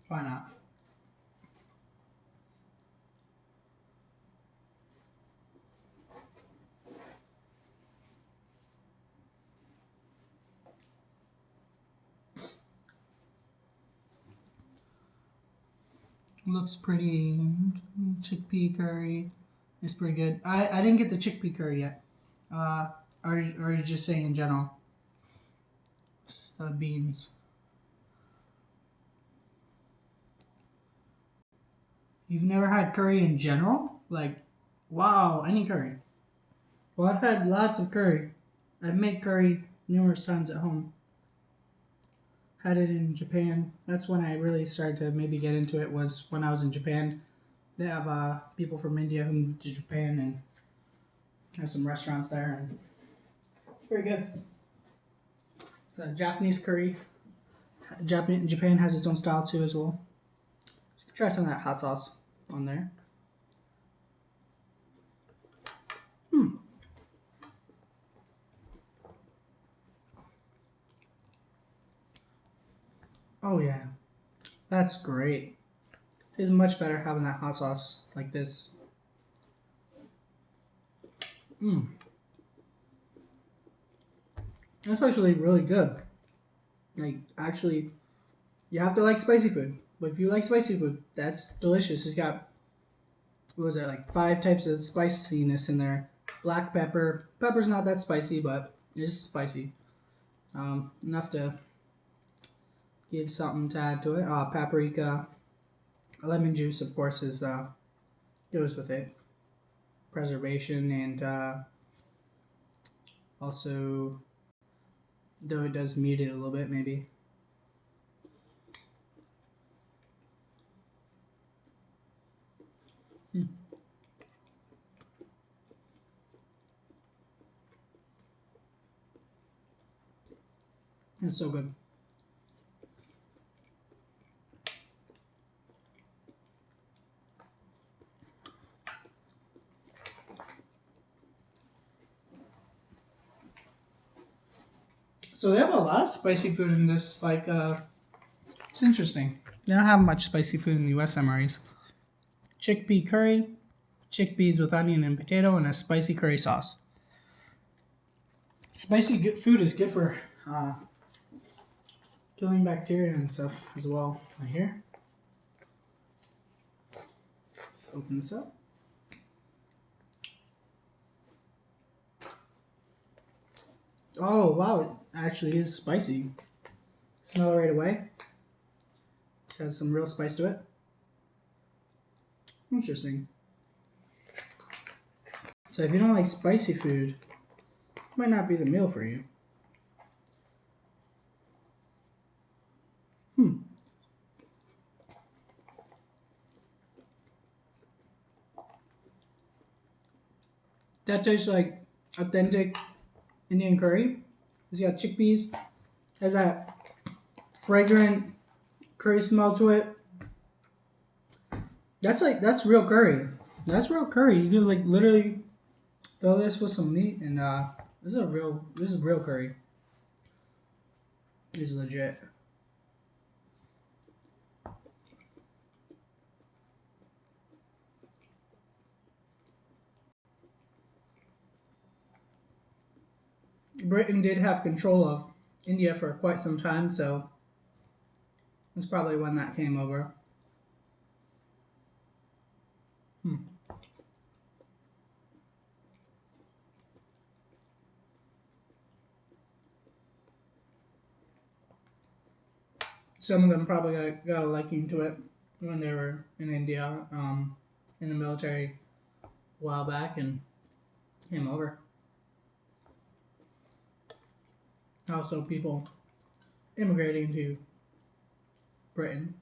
Why not? Looks pretty. Chickpea curry is pretty good. I didn't get the chickpea curry yet. Are you just saying in general? Beans. You've never had curry in general? Like, wow, any curry. Well, I've had lots of curry. I've made curry numerous times at home. Had it in Japan. That's when I really started to maybe get into it, was when I was in Japan. They have people from India who moved to Japan and have some restaurants there, and it's very good. The Japanese curry. Japan has its own style too as well. So try some of that hot sauce on there. Oh yeah, that's great. It's much better having that hot sauce like this. That's actually really good. Like, actually, you have to like spicy food. But if you like spicy food, that's delicious. It's got, what was it, like 5 types of spiciness in there. Black pepper. Pepper's not that spicy, but it's spicy. Enough to give something to add to it. Paprika. Lemon juice, of course, is goes with it. Preservation and also, though it does mute it a little bit, maybe. It's so good. So they have a lot of spicy food in this. Like, it's interesting. They don't have much spicy food in the U.S. MREs. Chickpea curry, chickpeas with onion and potato, and a spicy curry sauce. Spicy good food is good for killing bacteria and stuff as well. Right here. Let's open this up. Oh wow, it actually is spicy. Smell it right away. It has some real spice to it. Interesting. So if you don't like spicy food, it might not be the meal for you. That tastes like authentic Indian curry. It's got chickpeas. Has that fragrant curry smell to it. That's real curry. That's real curry. You can like literally throw this with some meat, and this is real curry. This is legit. Britain did have control of India for quite some time, so that's probably when that came over. Some of them probably got a liking to it when they were in India, in the military a while back, and came over. Also, people immigrating to Britain.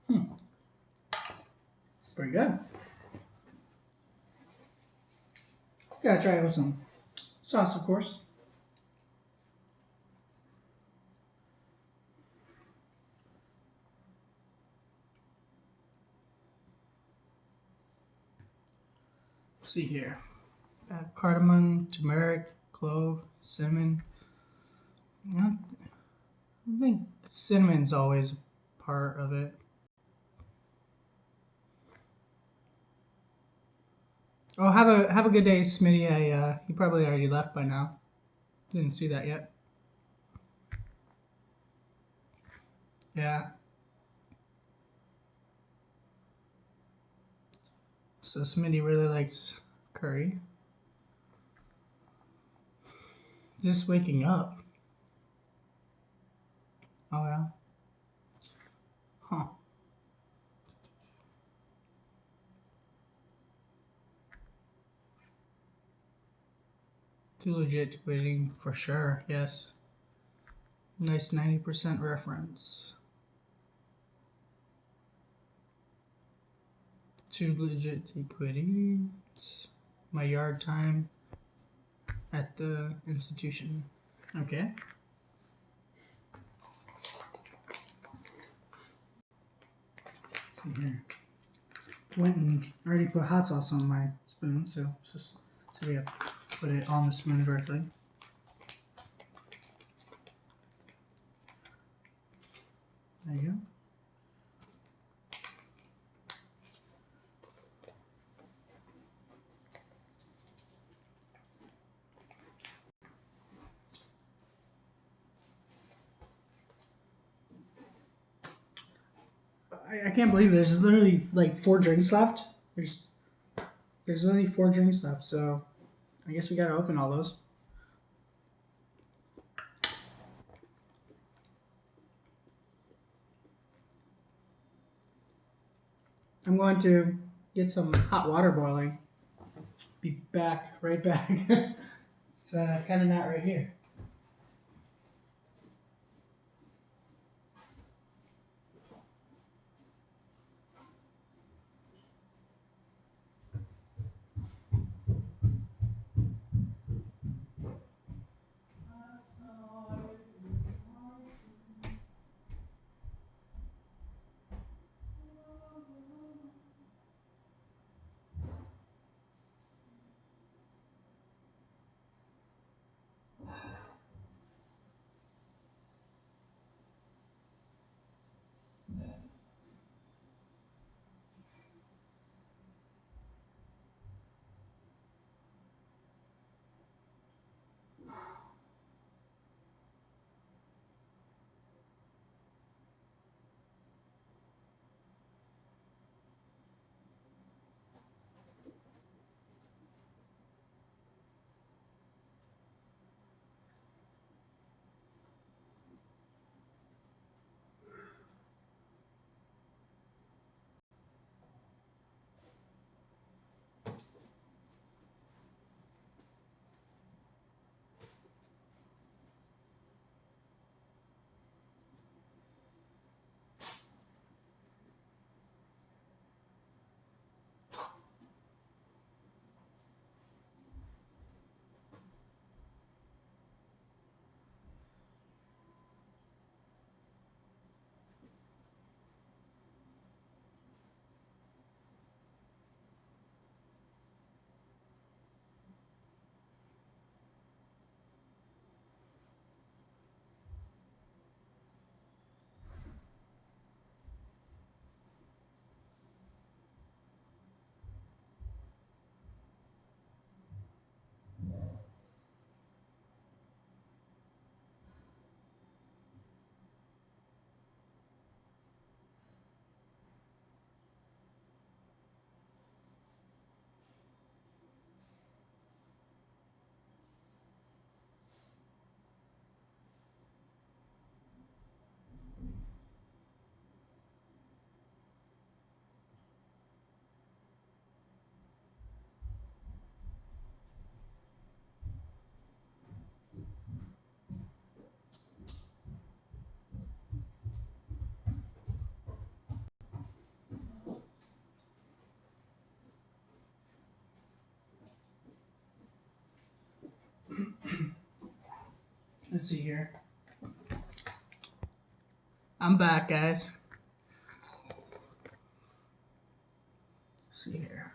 It's pretty good. Gotta try it with some sauce, of course. Let's see here. Cardamom, turmeric, clove, cinnamon. I think cinnamon's always part of it. Oh, have a good day, Smitty. He probably already left by now. Didn't see that yet. Yeah. So Smitty really likes curry. Just waking up. Oh yeah. Huh. Too legit quitting for sure. Yes. Nice 90% reference. Too legit to quit eating. It's my yard time at the institution. Okay. Let's see here. Went and already put hot sauce on my spoon, so just so we have put it on the spoon directly. There you go. I can't believe there's literally like 4 drinks left. There's literally 4 drinks left, so I guess we gotta open all those. I'm going to get some hot water boiling. Be back, right back. It's kind of not right here. Let's see here. I'm back, guys. Let's see here.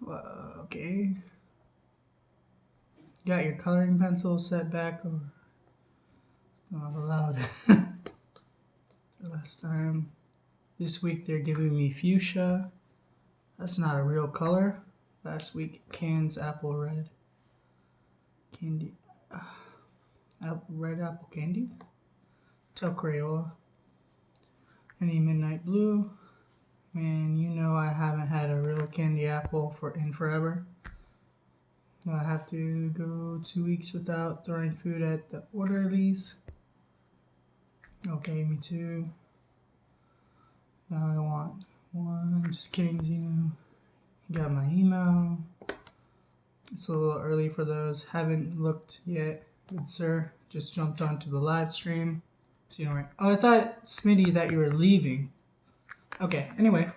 Okay. Got your coloring pencil set back or not allowed. Last time. This week they're giving me fuchsia. That's not a real color. Last week cans apple red. Candy. Red apple candy. Tell Crayola. Any midnight blue. Man, you know I haven't had a real candy apple in forever. I have to go 2 weeks without throwing food at the orderlies. Okay, me too. Now I want one. Just kidding, Zeno. You got my email. It's a little early for those. Haven't looked yet. Good sir. Just jumped onto the live stream. So, right. Oh, I thought, Smitty, that you were leaving. Okay, anyway.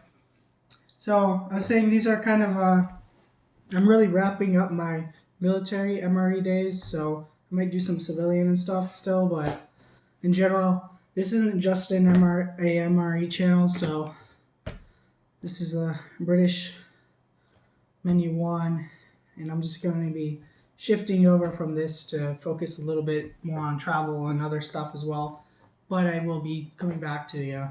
So, I was saying these are kind of, I'm really wrapping up my military MRE days, so I might do some civilian and stuff still, but in general, this isn't just an MRE channel, so this is a British menu 1, and I'm just going to be shifting over from this to focus a little bit more on travel and other stuff as well, but I will be coming back to the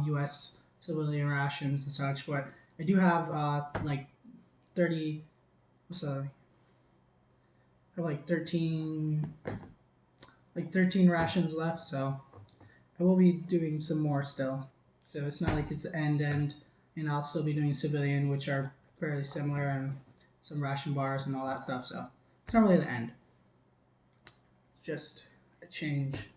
U.S. civilian rations and such, but I do have like 30, sorry, I have like 13 rations left, so I will be doing some more still. So it's not like it's the end, and I'll still be doing civilian, which are fairly similar, and some ration bars and all that stuff. So it's not really the end. It's just a change.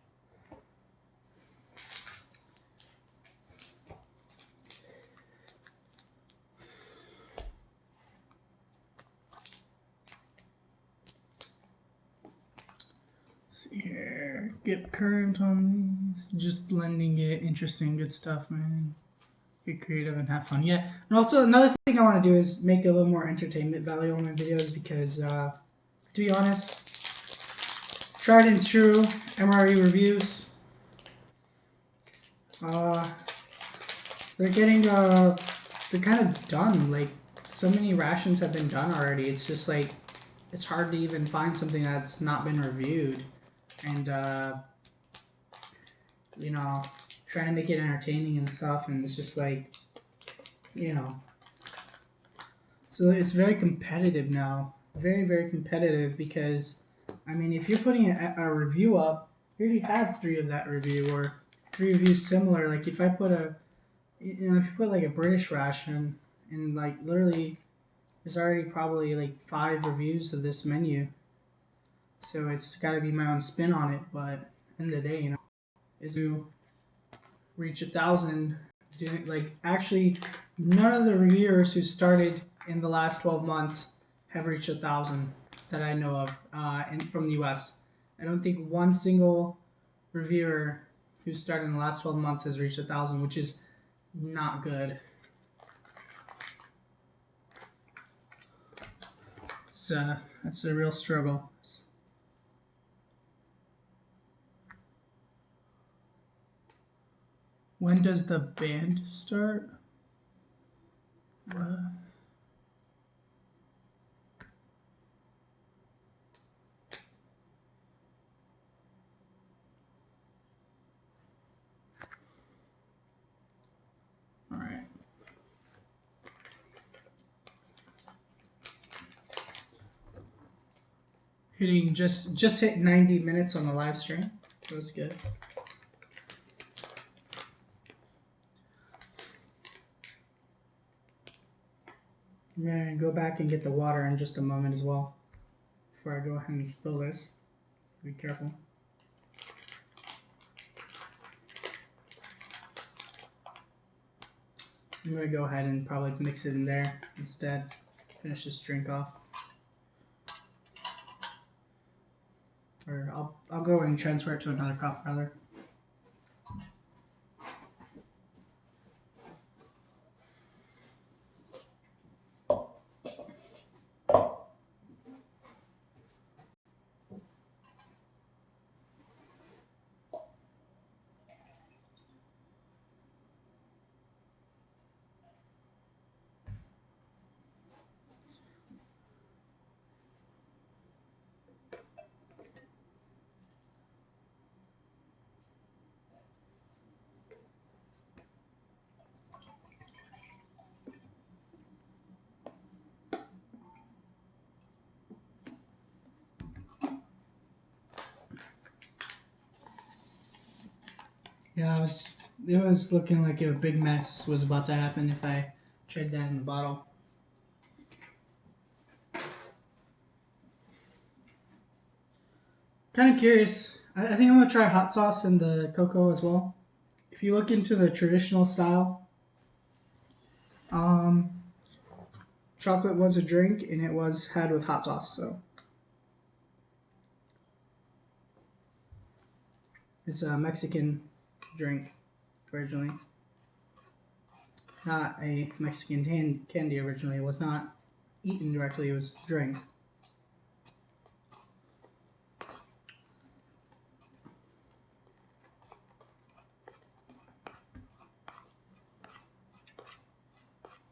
Let's see here. Get current on these. Just blending it. Interesting. Good stuff, man. Get creative and have fun. Yeah. And also another thing I want to do is make a little more entertainment value on my videos because, to be honest, tried and true MRE reviews. They're getting they're kind of done. Like so many rations have been done already. It's just like it's hard to even find something that's not been reviewed, and you know, trying to make it entertaining and stuff. And it's just like, you know, so it's very competitive now. Very, very competitive because, I mean, if you're putting a review up, you already have 3 of that review or 3 reviews similar. Like if I put if you put like a British ration and like literally there's already probably like 5 reviews of this menu. So it's got to be my own spin on it. But end of the day, is to reach 1,000. Like actually, none of the reviewers who started in the last 12 months have reached 1,000 that I know of from the U.S. I don't think one single reviewer who started in the last 12 months has reached 1,000, which is not good. That's a real struggle. When does the band start? What? All right. Hitting just hit 90 minutes on the live stream. That was good. I'm gonna go back and get the water in just a moment as well before I go ahead and spill this. Be careful. I'm gonna go ahead and probably mix it in there instead. Finish this drink off. Or I'll go and transfer it to another cup rather. Yeah, I was It was looking like a big mess was about to happen if I tried that in the bottle. Kind of curious. I think I'm gonna try hot sauce and the cocoa as well. If you look into the traditional style, um, chocolate was a drink and it was had with hot sauce. So it's a Mexican drink originally, not a Mexican candy originally. It was not eaten directly; it was drank.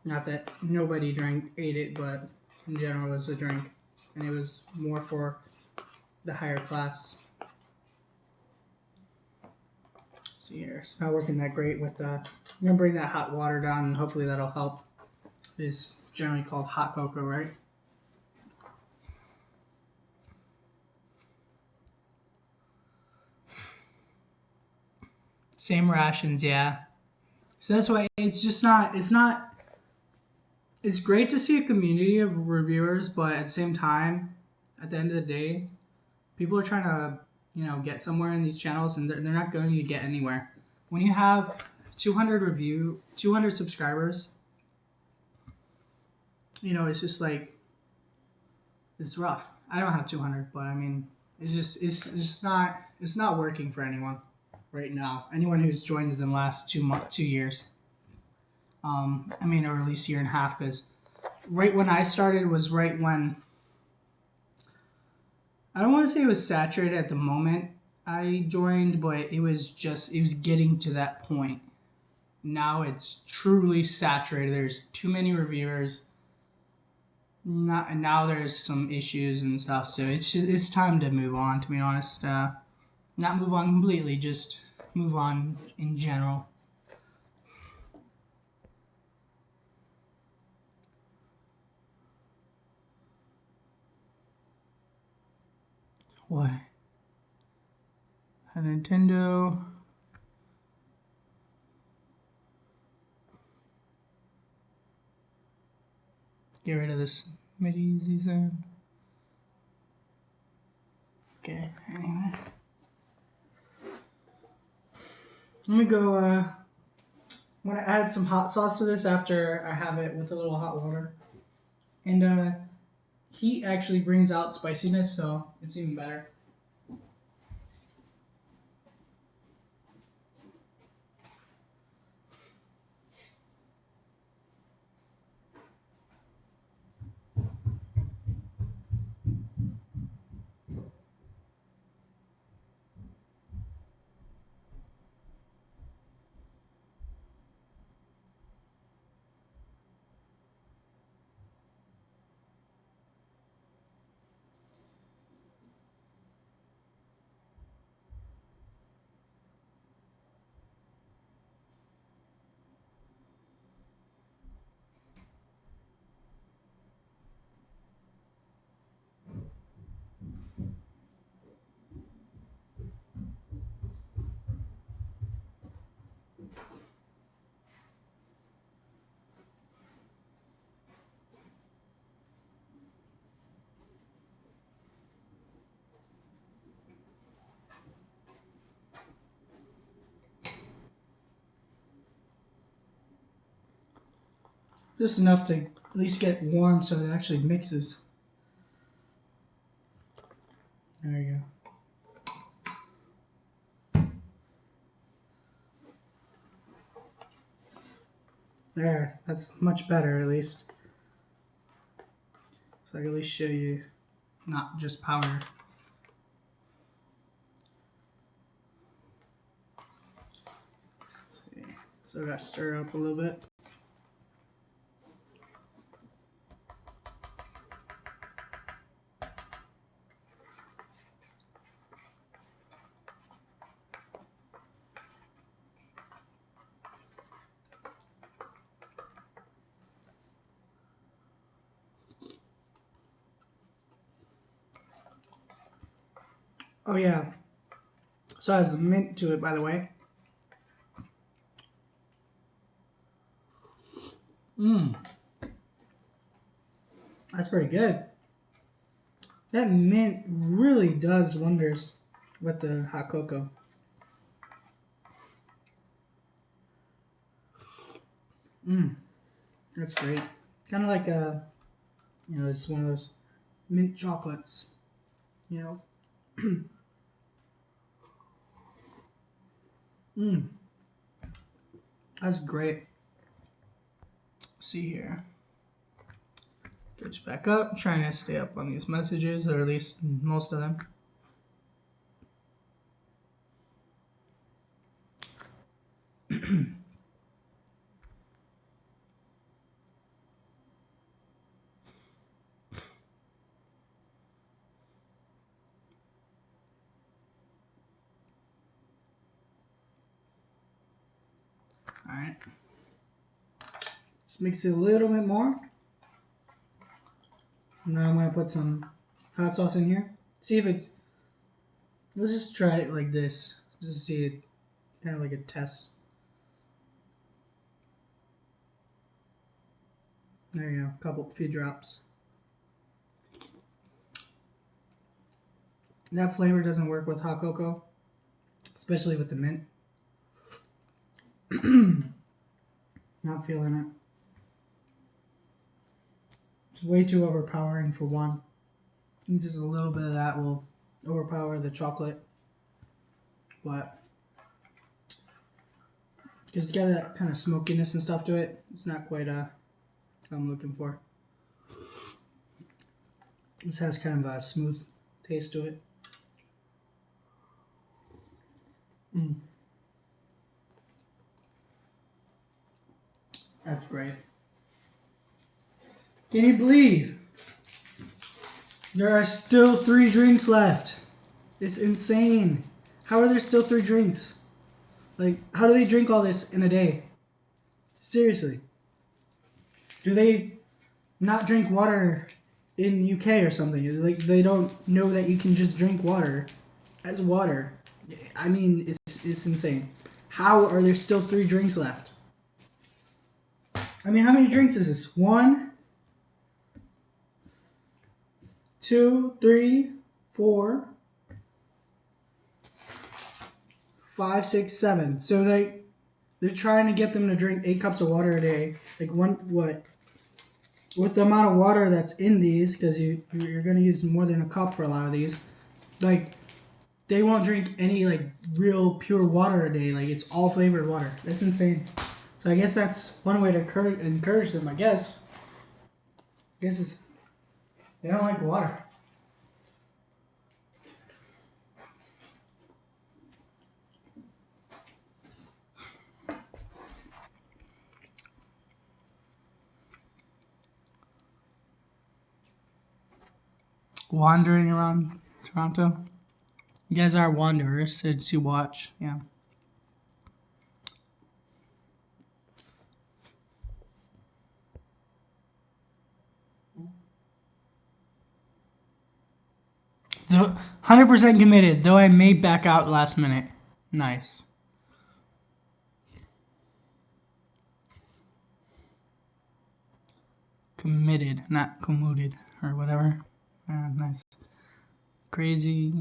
Not that nobody ate it, but in general, it was a drink, and it was more for the higher class. See here, it's not working that great with the. I'm gonna bring that hot water down, and hopefully that'll help. It's generally called hot cocoa, right? Same rations, yeah. So that's why it's just not. It's not. It's great to see a community of reviewers, but at the same time, at the end of the day, people are trying to, get somewhere in these channels, and they're not going to get anywhere. When you have 200 subscribers, it's just like it's rough. I don't have 200, but I mean, it's not working for anyone right now. Anyone who's joined in the last 2 years, I mean, or at least year and a half, because right when I started was right when I don't want to say it was saturated at the moment I joined, but it was getting to that point. Now it's truly saturated. There's too many reviewers. Not and now there's some issues and stuff. So it's time to move on. To be honest, not move on completely, just move on in general. Why? A Nintendo. Get rid of this mid-easy zone. Okay, anyway. Let me go, I'm going to add some hot sauce to this after I have it with a little hot water. And heat actually brings out spiciness, so it's even better. Just enough to at least get warm so it actually mixes. There you go. There, that's much better at least. So I can at least show you not just powder. So I got to stir it up a little bit. Oh yeah, so it has mint to it, by the way. Mmm. That's pretty good. That mint really does wonders with the hot cocoa. Mmm. That's great. Kind of like it's one of those mint chocolates. You know. Mmm. That's great. See here. Switch back up. Trying to stay up on these messages, or at least most of them. Alright. Just mix it a little bit more. Now I'm going to put some hot sauce in here. See if it's... Let's just try it like this. Just to see it. Kind of like a test. There you go. Few drops. That flavor doesn't work with hot cocoa. Especially with the mint. Not feeling it. It's way too overpowering for one. And just a little bit of that will overpower the chocolate. But because it's got that kind of smokiness and stuff to it, it's not quite what I'm looking for. This has kind of a smooth taste to it. Mm. That's great. Can you believe there are still 3 drinks left? It's insane. How are there still 3 drinks? Like, how do they drink all this in a day? Seriously. Do they not drink water in UK or something? Like, they don't know that you can just drink water as water. I mean, it's insane. How are there still 3 drinks left? I mean, how many drinks is this? 1, 2, 3, 4, 5, 6, 7. So they're trying to get them to drink 8 cups of water a day. Like what? With the amount of water that's in these, because you're gonna use more than a cup for a lot of these. Like they won't drink any like real pure water a day. Like it's all flavored water. That's insane. So I guess that's one way to encourage them. I guess is they don't like water. Wandering around Toronto. You guys are wanderers since you watch, yeah. So 100% committed, though I may back out last minute. Nice. Committed, not commuted or whatever. Nice. Crazy.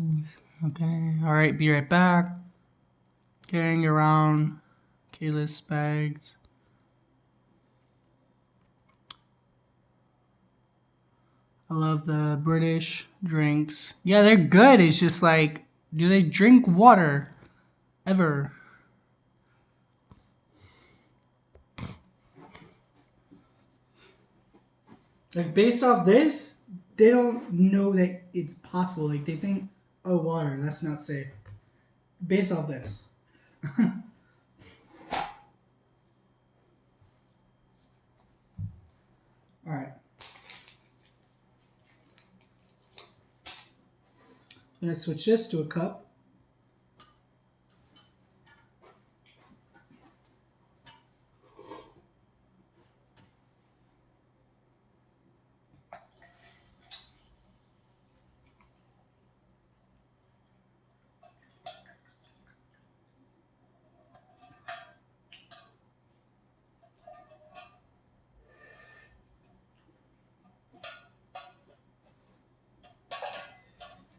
Okay. All right. Be right back. Carrying around keyless bags. I love the British drinks. Yeah, they're good. It's just like, do they drink water ever? Like based off this, they don't know that it's possible. Like they think, oh, water, that's not safe. Based off this. All right. I'm gonna switch this to a cup.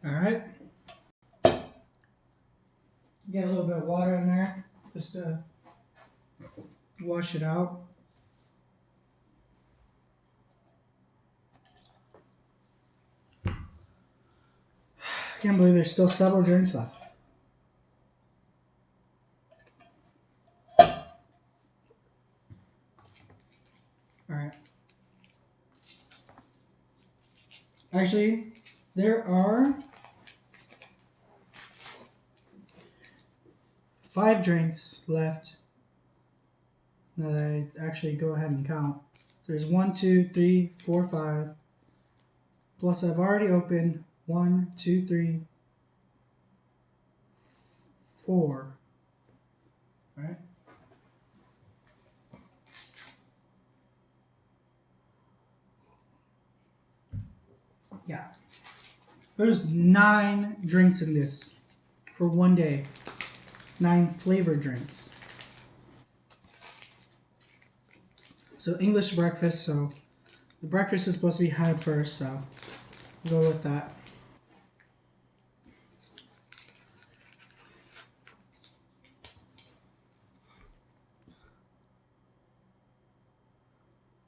All right. Get a little bit of water in there just to wash it out. Can't believe there's still several drinks left. All right. Actually, there are 5 drinks left that I actually go ahead and count. There's 1, 2, 3, 4, 5. Plus, I've already opened 1, 2, 3, 4. All right. Yeah. There's 9 drinks in this for one day. 9 flavored drinks. So English breakfast, so the breakfast is supposed to be had first, so we'll go with that.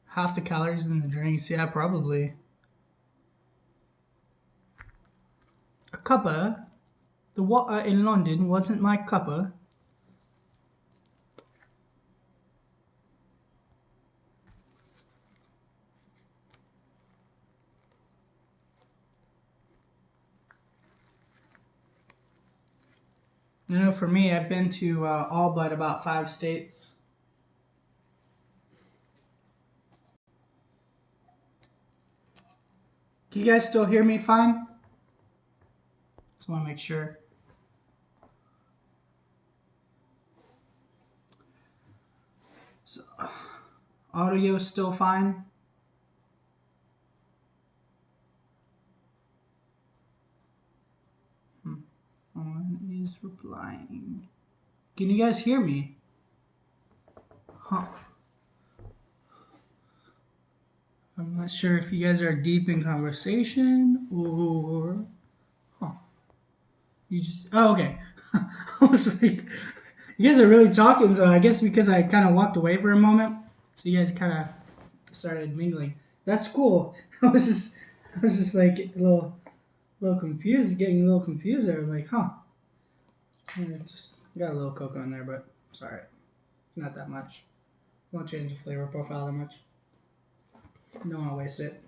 Half the calories in the drinks, yeah, probably. A cuppa. The water in London wasn't my cuppa. You know, for me, I've been to all but about 5 states. Can you guys still hear me fine? Just want to make sure. So, audio still fine? One is replying. Can you guys hear me? Huh. I'm not sure if you guys are deep in conversation or... Huh. You just... Oh, okay. I was like... You guys are really talking, so I guess because I kind of walked away for a moment, so you guys kind of started mingling. That's cool. I was just like a little confused, getting a little confused there. I'm like, huh. And just got a little cocoa in there, but it's alright. Not that much. Won't change the flavor profile that much. Don't want to waste it.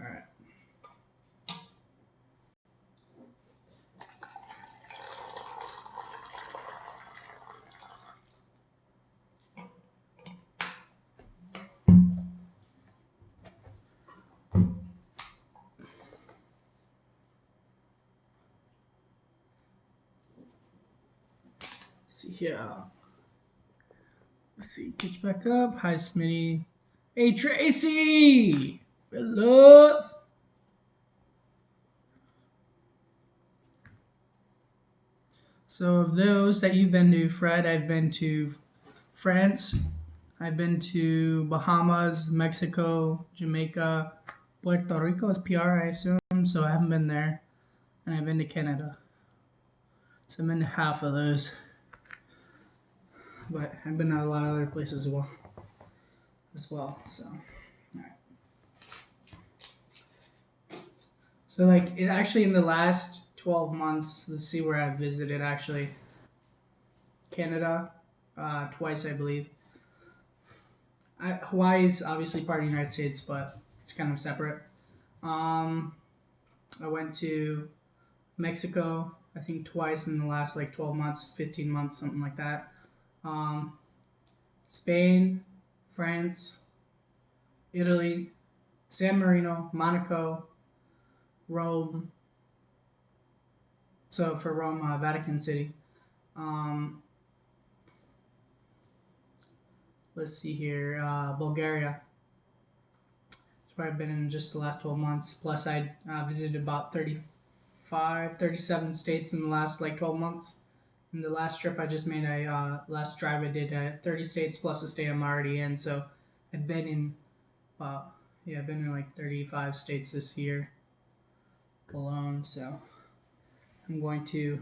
Alright. See here. Let's see. Catch back up. Hi, Smitty. Hey, Tracy! Fellas! So, of those that you've been to, Fred, I've been to France. I've been to Bahamas, Mexico, Jamaica, Puerto Rico is PR, I assume, so I haven't been there. And I've been to Canada. So I've been to half of those. But I've been to a lot of other places as well. So, alright. So like it actually in the last 12 months, let's see where I visited actually. Canada, twice I believe. Hawaii is obviously part of the United States, but it's kind of separate. I went to Mexico, I think twice in the last like 12 months, 15 months, something like that. Spain, France, Italy, San Marino, Monaco, Rome. So for Rome, Vatican City. Let's see here, Bulgaria. That's where I've been in just the last 12 months. Plus, I visited about 37 states in the last like 12 months. And the last trip I just made, last drive I did 30 states plus a state I'm already in. So I've been in, I've been in like 35 states this year alone. So I'm going to,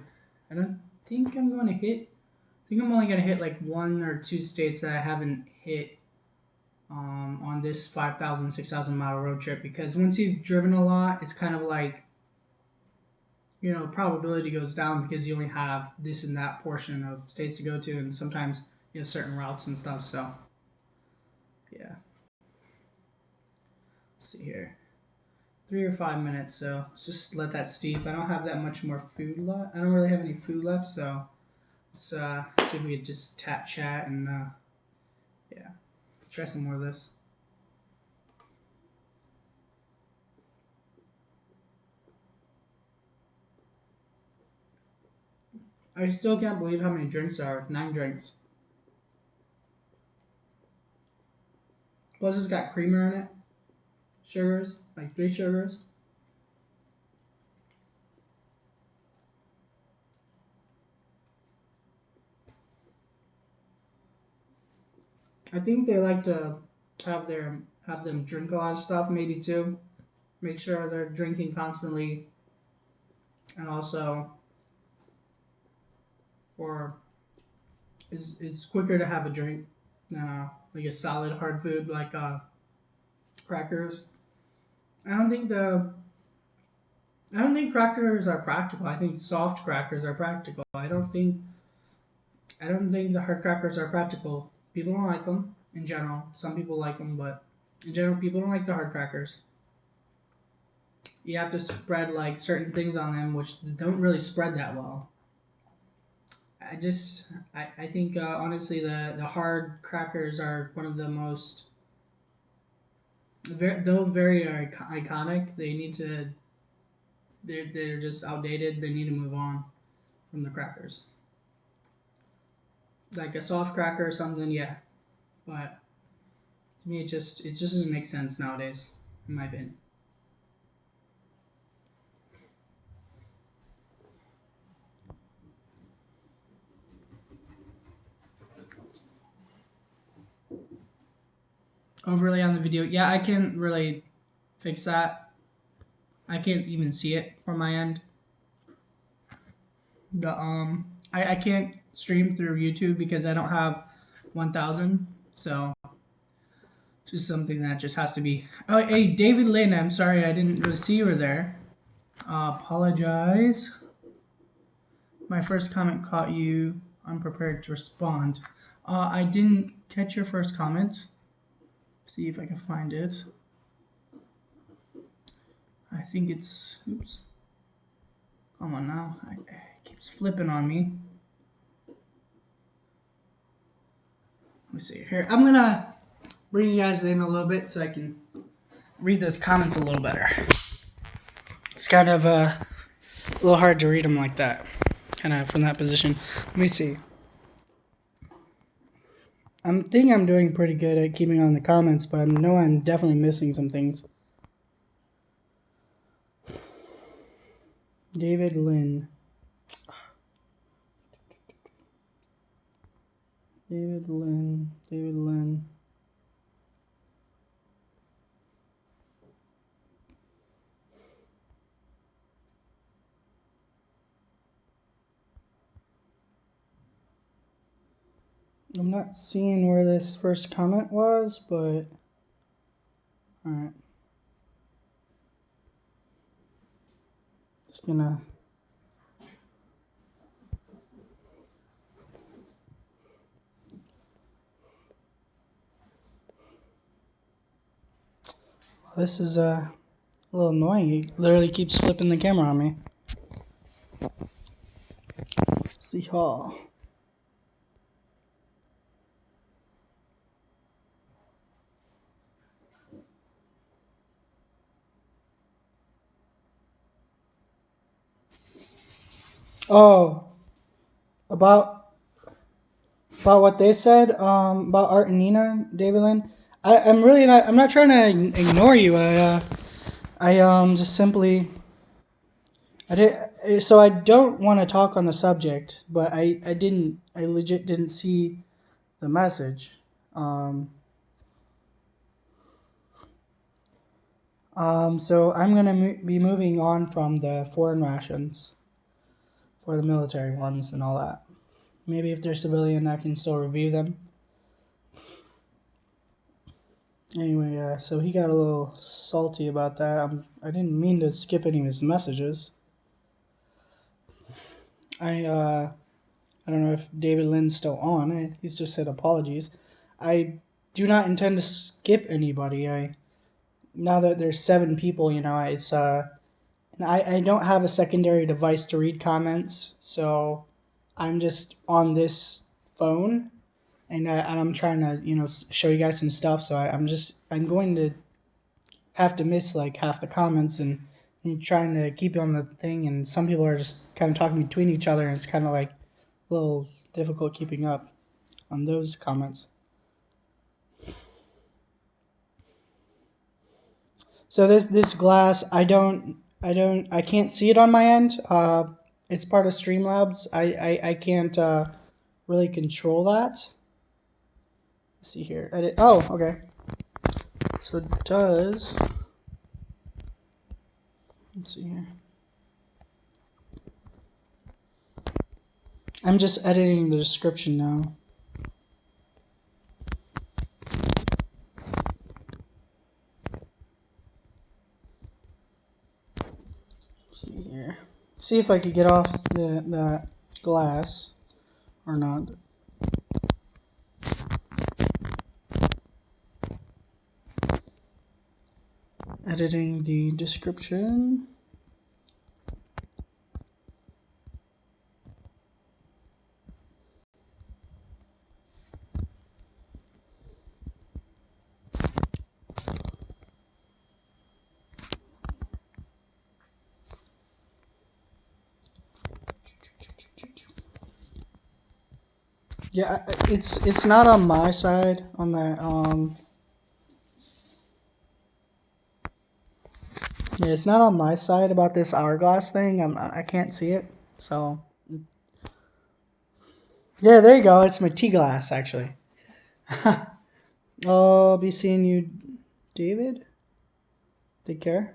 I don't think I'm going to hit, I think I'm only going to hit like 1 or 2 states that I haven't hit on this 5,000, 6,000 mile road trip, because once you've driven a lot, it's kind of like, probability goes down because you only have this and that portion of states to go to, and sometimes you have certain routes and stuff. So, yeah. Let's see here. 3 or 5 minutes, so let's just let that steep. I don't have that much more food left. I don't really have any food left, so let's see if we could just chat and yeah, try some more of this. I still can't believe how many drinks there are. 9 drinks. Plus it's got creamer in it. Sugars, like 3 sugars. I think they like to have them drink a lot of stuff, maybe too. Make sure they're drinking constantly, and also, or it's quicker to have a drink than like a solid hard food like crackers. I don't think the I don't think crackers are practical. I think soft crackers are practical. I don't think the hard crackers are practical. People don't like them in general. Some people like them, but in general, people don't like the hard crackers. You have to spread like certain things on them, which don't really spread that well. I think honestly the hard crackers are one of the most very iconic. They're just outdated. They need to move on from the crackers. Like a soft cracker or something, yeah. But to me, it just doesn't make sense nowadays, in my opinion. Overlay on the video, yeah, I can't really fix that. I can't even see it from my end. I can't stream through YouTube because I don't have 1,000. So just something that just has to be. Oh, hey, David Lynn, I'm sorry I didn't really see you were there. Apologize. My first comment caught you unprepared to respond. I didn't catch your first comment. See if I can find it. I think it's. Oops. Come on now. It keeps flipping on me. Let me see here. I'm gonna bring you guys in a little bit so I can read those comments a little better. It's kind of a little hard to read them like that, kind of from that position. Let me see. I think I'm doing pretty good at keeping on the comments, but I know I'm definitely missing some things. David Lynn. David Lynn. David Lynn. I'm not seeing where this first comment was, but alright. Just gonna. This is a little annoying. He literally keeps flipping the camera on me. See how. Oh, about what they said about Art and Nina, David Lynn. I'm really not. I'm not trying to ignore you. I just simply. I did. So I don't want to talk on the subject, but I didn't. I legit didn't see the message. So I'm gonna be moving on from the foreign rations for the military ones and all that. Maybe if they're civilian, I can still review them. Anyway, so he got a little salty about that. I didn't mean to skip any of his messages. I don't know if David Lynn's still on. He's just said apologies. I do not intend to skip anybody. Now that there's 7 people, it's I don't have a secondary device to read comments, so I'm just on this phone, and I'm trying to show you guys some stuff. So I'm going to have to miss like half the comments, and I'm trying to keep it on the thing. And some people are just kind of talking between each other, and it's kind of like a little difficult keeping up on those comments. So this glass, I can't see it on my end. It's part of Streamlabs. I can't really control that. Let's see here. Edit. Oh, okay. So it does. Let's see here. I'm just editing the description now. Let's see here. See if I could get off that glass or not. Editing the description. Yeah, it's not on my side on that. Yeah, it's not on my side about this hourglass thing. I can't see it. So yeah, there you go. It's my tea glass actually. I'll be seeing you, David. Take care.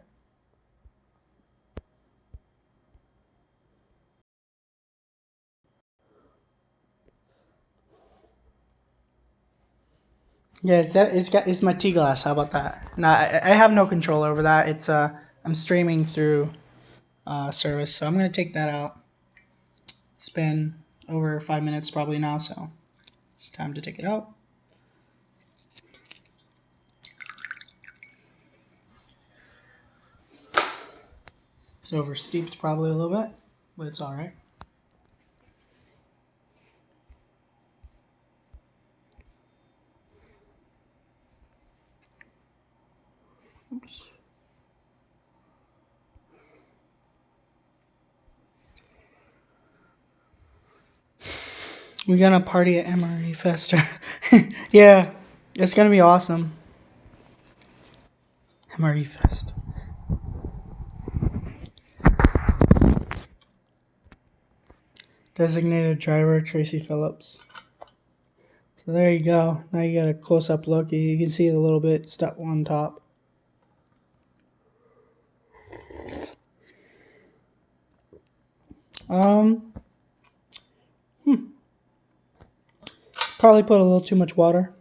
Yeah, it's my tea glass. How about that? No, I have no control over that. I'm streaming through service, so I'm gonna take that out. It's been over 5 minutes probably now, so it's time to take it out. It's over steeped probably a little bit, but it's all right. Oops. We're gonna party at MRE Fest. Yeah, it's gonna be awesome. MRE Fest. Designated driver Tracy Phillips. So there you go. Now you got a close-up look. You can see it a little bit stuck on top. Probably put a little too much water.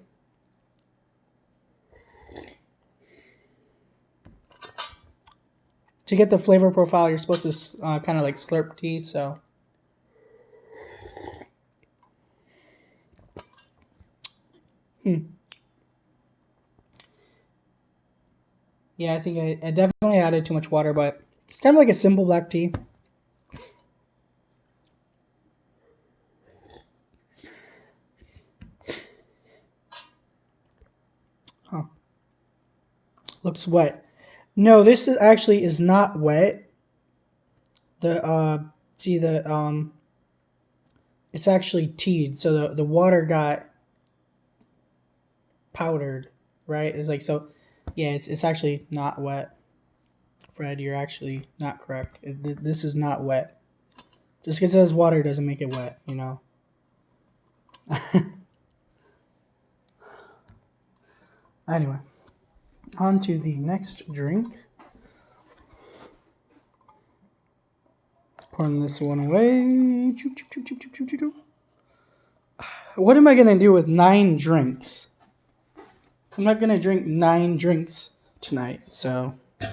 To get the flavor profile, you're supposed to kind of like slurp tea, so. Yeah, I think I definitely added too much water, but it's kind of like a simple black tea. Huh. Looks wet. No, this actually is not wet. It's actually teed, so the water got powdered, right? It's like so. Yeah, it's actually not wet. Fred, you're actually not correct. This is not wet. Just because it says water doesn't make it wet, you know. Anyway, on to the next drink. Pouring this one away. What am I going to do with 9 drinks? I'm not going to drink 9 drinks tonight, so I'm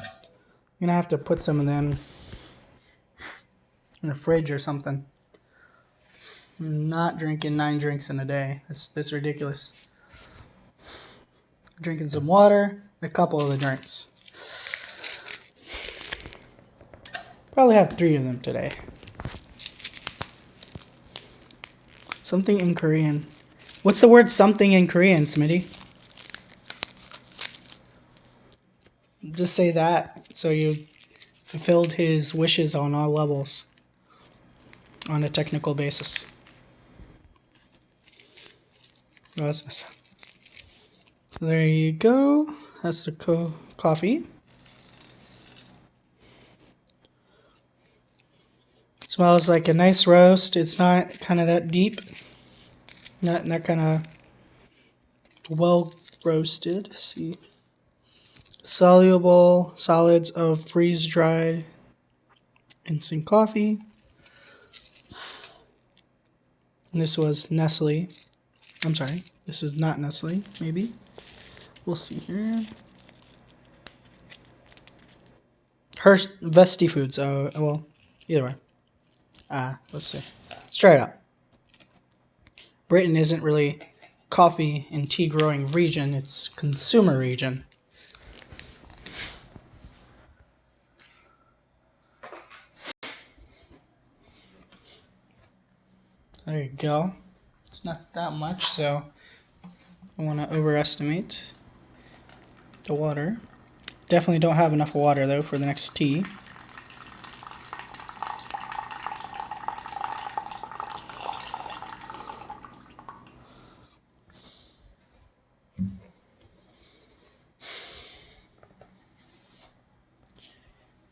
going to have to put some of them in the fridge or something. I'm not drinking 9 drinks in a day. That's ridiculous. Drinking some water, a couple of the drinks. Probably have 3 of them today. Something in Korean. What's the word something in Korean, Smitty? Just say that so you fulfilled his wishes on all levels on a technical basis. There you go. That's the coffee. Smells like a nice roast. It's not kind of that deep. Not kind of well roasted. Let's see. Soluble solids of freeze-dried instant coffee. And this was Nestle. I'm sorry. This is not Nestle, maybe. We'll see here. Vesti Foods. Oh, well, either way. Let's see. Let's try it out. Britain isn't really coffee and tea growing region, it's consumer region. There you go. It's not that much, so I want to overestimate the water. Definitely don't have enough water though for the next tea.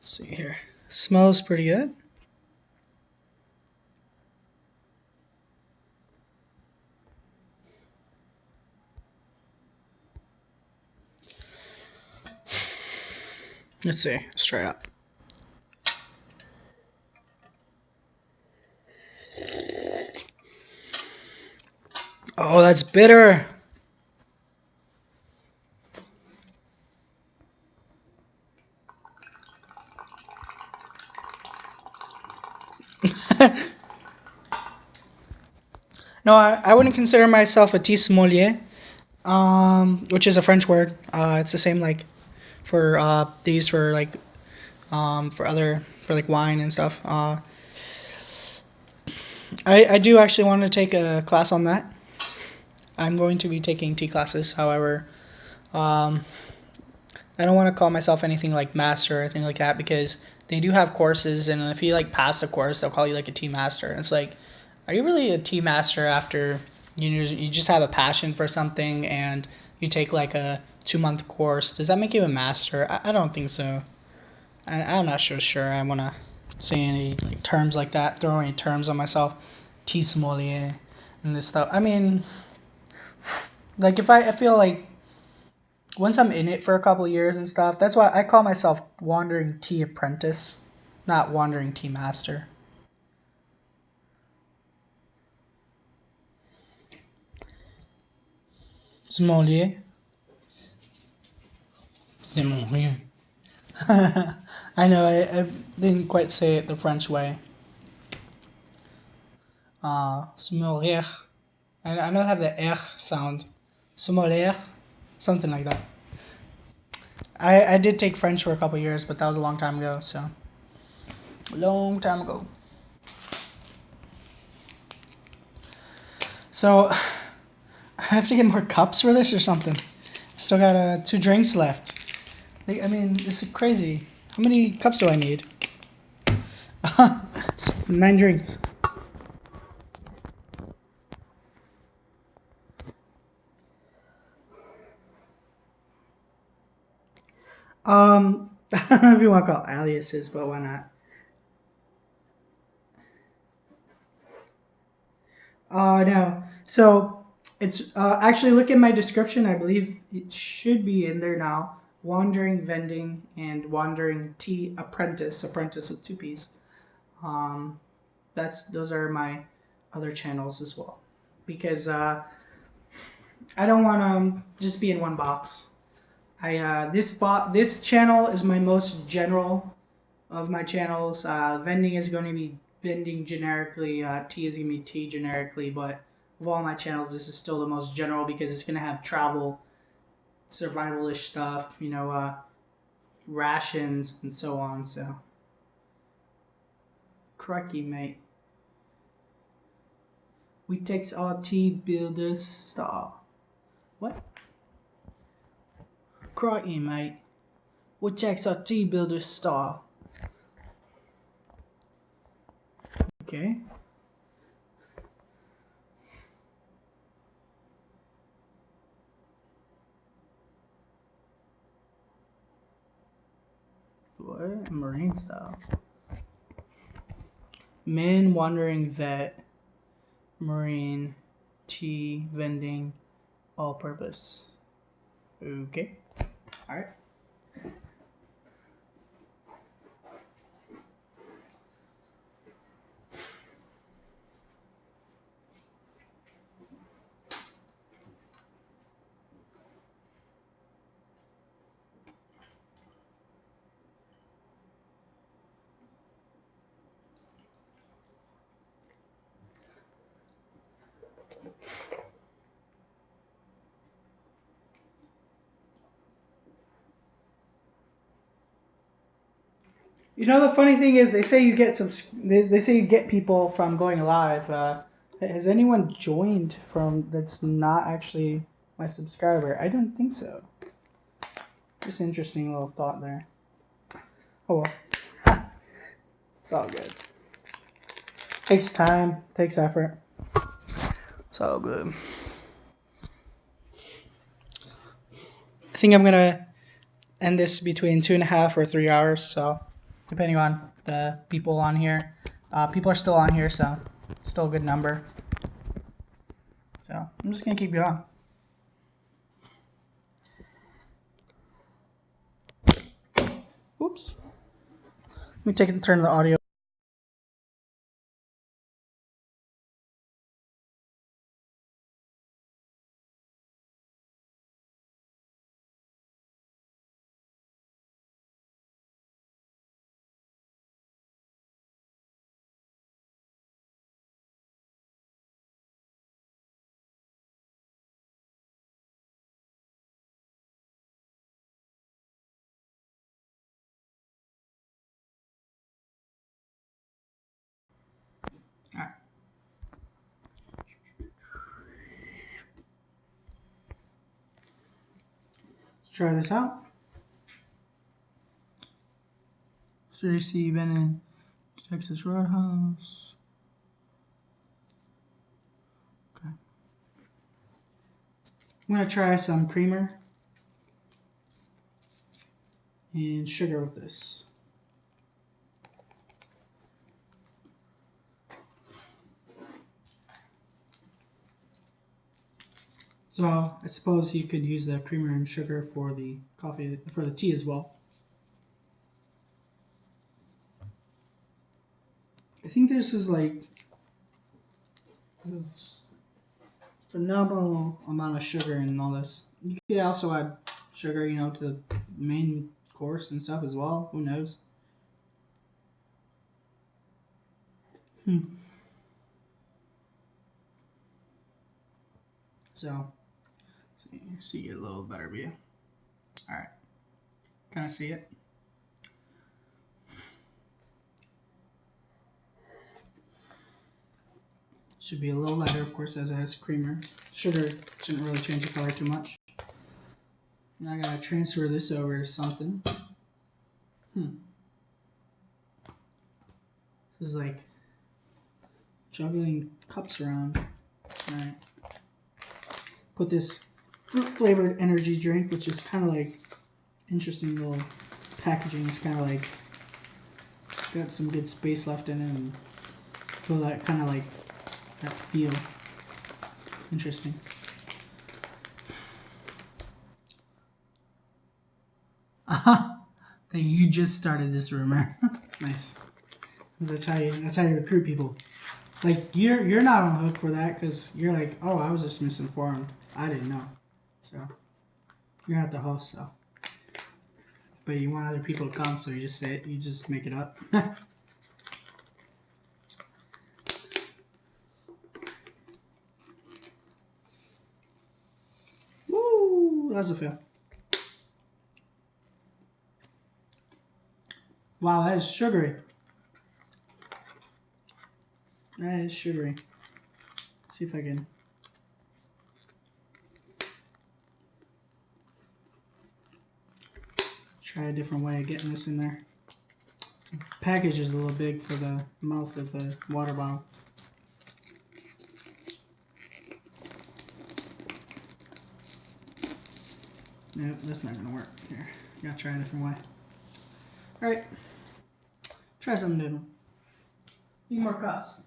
Let's see here. Smells pretty good. Let's see. Let's try it out. Oh, that's bitter. No, I wouldn't consider myself a tea sommelier, which is a French word. It's the same like for these for like for like wine and stuff. I do actually want to take a class on that. I'm going to be taking tea classes. However, I don't want to call myself anything like master or anything like that because they do have courses, and if you like pass the course, they'll call you like a tea master. And it's like, are you really a tea master after you just have a passion for something and you take like a 2-month course? Does that make you a master? I don't think so. I'm not sure I want to say any like, terms like that, throw any terms on myself. Tea sommelier and this stuff. I mean, like if I feel like once I'm in it for a couple of years and stuff, that's why I call myself wandering tea apprentice, not wandering tea master. Sommelier. Sommelier. I know, I didn't quite say it the French way. Sommelier. I don't have the R sound. Sommelier. Something like that. I did take French for a couple years, but that was a long time ago, so. A long time ago. So, I have to get more cups for this or something. Still got 2 drinks left. I mean, this is crazy. How many cups do I need? 9 drinks. I don't know if you want to call it aliases, but why not? No. So it's actually look at my description. I believe it should be in there now. Wandering Vending and Wandering Tea Apprentice. Apprentice with 2 P's. Those are my other channels as well, because I don't want to just be in one box. This channel is my most general of my channels. Vending is going to be vending generically. Tea is going to be tea generically, but of all my channels, this is still the most general because it's going to have travel, survivalish stuff, rations, and so on. So, crikey, mate. We takes our tea builders star. What? Crikey, mate. We takes our tea builder star. Okay. What? Marine style. Man wandering vet. Marine. Tea. Vending. All purpose. Okay. Alright. The funny thing is, they say you get they say you get people from going live. Has anyone joined from that's not actually my subscriber? I don't think so. Just an interesting little thought there. Oh well, it's all good. Takes time, takes effort. It's all good. I think I'm gonna end this between 2.5 or 3 hours. So, depending on the people on here, people are still on here, so still a good number. So I'm just gonna keep going. Oops. Let me turn the audio. All right. Let's try this out. So you see, been in Texas Roadhouse. Okay. I'm gonna try some creamer and sugar with this. So I suppose you could use the creamer and sugar for the coffee, for the tea as well. I think this is just phenomenal amount of sugar in all this. You could also add sugar, to the main course and stuff as well. Who knows? So you get a little better view. All right, kind of see it. Should be a little lighter, of course, as it has creamer. Sugar shouldn't really change the color too much. Now I gotta transfer this over to something. This is like juggling cups around. All right. Put this fruit flavored energy drink, which is kind of like interesting little packaging. It's kind of like got some good space left in it, and feel that kind of like that feel. Interesting. Aha! That you just started this rumor. Nice. That's how you recruit people. Like you're not on hook for that because you're like, oh, I was just misinformed. I didn't know. So you're not the host, so. But you want other people to come, so you just say it. You just make it up. Woo! That's a fail. Wow, that is sugary. That is sugary. Let's see if I can. Try a different way of getting this in there. The package is a little big for the mouth of the water bottle. Nope, that's not gonna work. Here, gotta try a different way. Alright, try something different. Need more cups.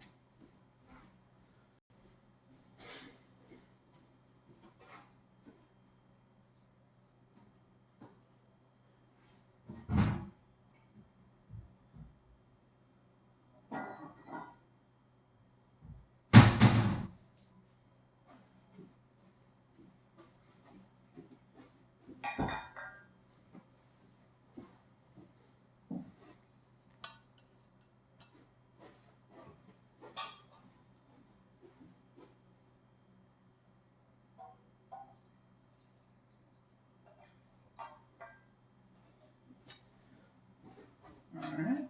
Alright.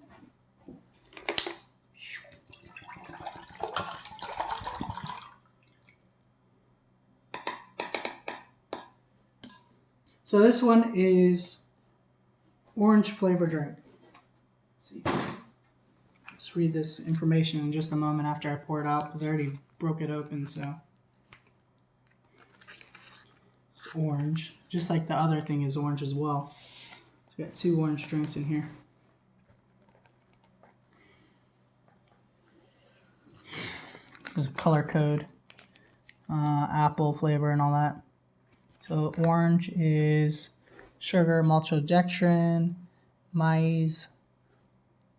So this one is orange flavor drink. Let's see. Let's read this information in just a moment after I pour it out because I already broke it open, so. It's orange, just like the other thing is orange as well. So we got 2 orange drinks in here. There's a color code, apple flavor and all that. So orange is sugar, maltodextrin, maize,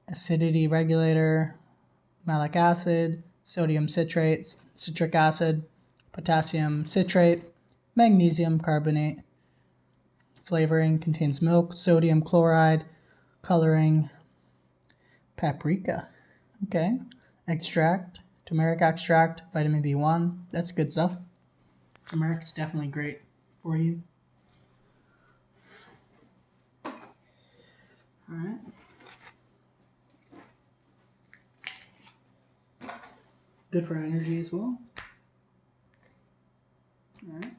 acidity regulator, malic acid, sodium citrate, citric acid, potassium citrate, magnesium carbonate. Flavoring contains milk, sodium chloride, coloring, paprika. Okay. Extract, turmeric extract, vitamin B1. That's good stuff. Turmeric's definitely great for you. Alright. Good for energy as well. Alright.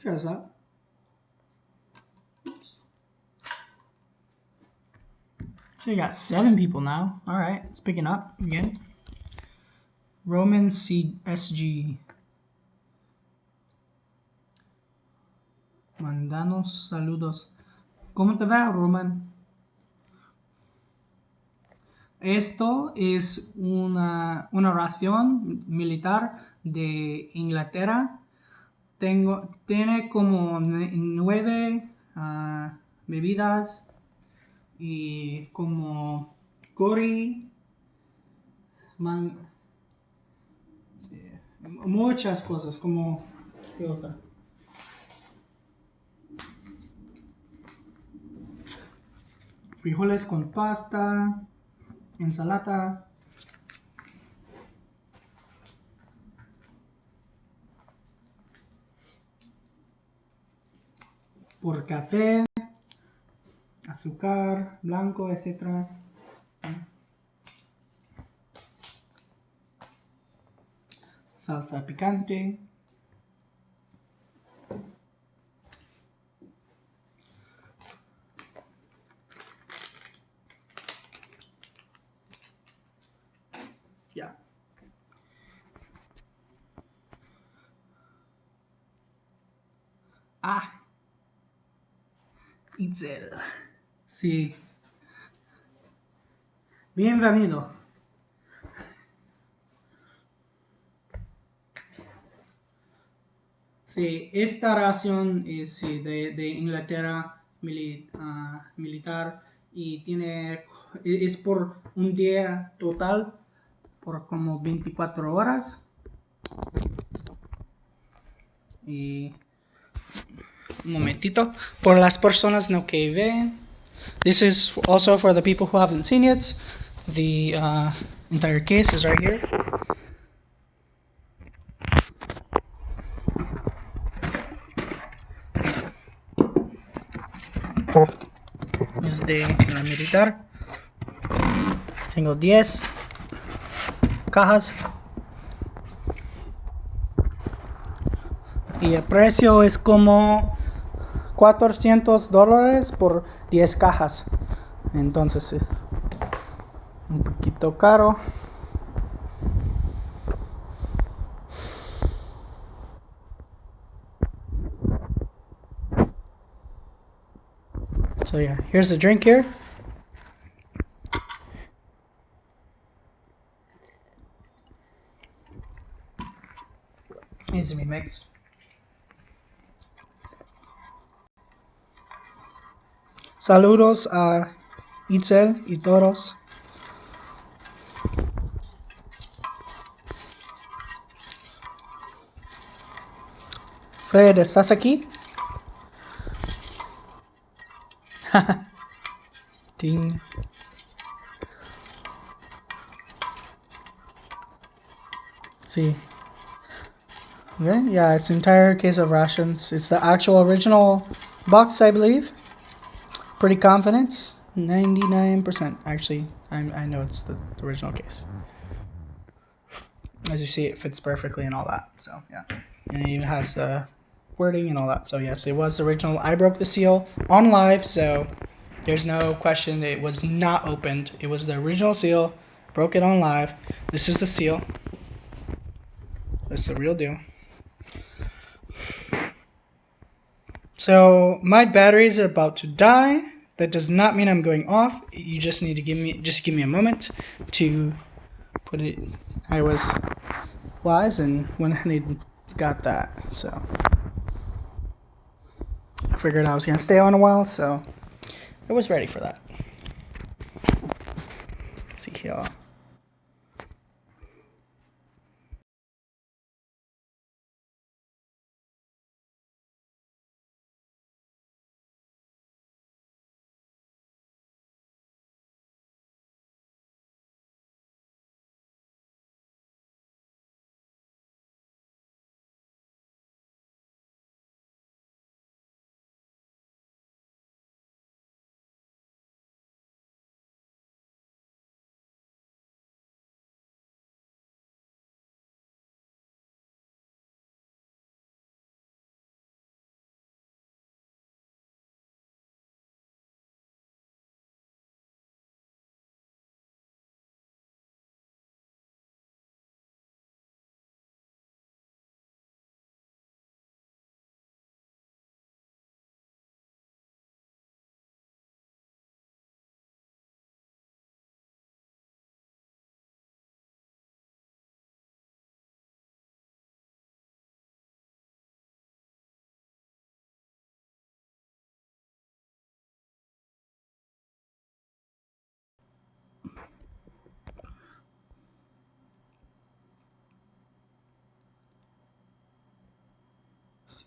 Try this out. Oops. So you got 7 people now. Alright, it's picking up again. Roman SG. Mandanos saludos. ¿Cómo te va, Roman? Esto es una ración militar de Inglaterra. Tiene como 9 bebidas y como curry, muchas cosas como ¿qué otra? Frijoles con pasta, ensalada, por café, azúcar blanco, etc. Salsa picante. Ya. Itzel. Sí. Bienvenido. Sí, esta ración es de Inglaterra. militar y es por un día total, por como 24 horas. Y un momentito, por las personas no que ven, this is also for the people who haven't seen it. The entire case is right here. Es de la militar. Tengo 10 cajas. Y el precio es como $400 por 10 cajas. Entonces es un poquito caro. So yeah, here's the drink here. Needs to be mixed. Saludos a Itzel y todos. Fred, ¿estás aquí? Ding. See. Okay, yeah, it's an entire case of rations. It's the actual original box, I believe. Pretty confident. 99%. Actually, I know it's the original case. As you see, it fits perfectly and all that. So, yeah. And it even has the wording and all that. So, yes, it was original. I broke the seal on live, so there's no question that it was not opened. It was the original seal. Broke it on live. This is the seal. That's the real deal. So my batteries are about to die. That does not mean I'm going off. You just need to give me a moment to put it. I was wise and went ahead and got that. So I figured I was gonna stay on a while, so I was ready for that. Let's see here.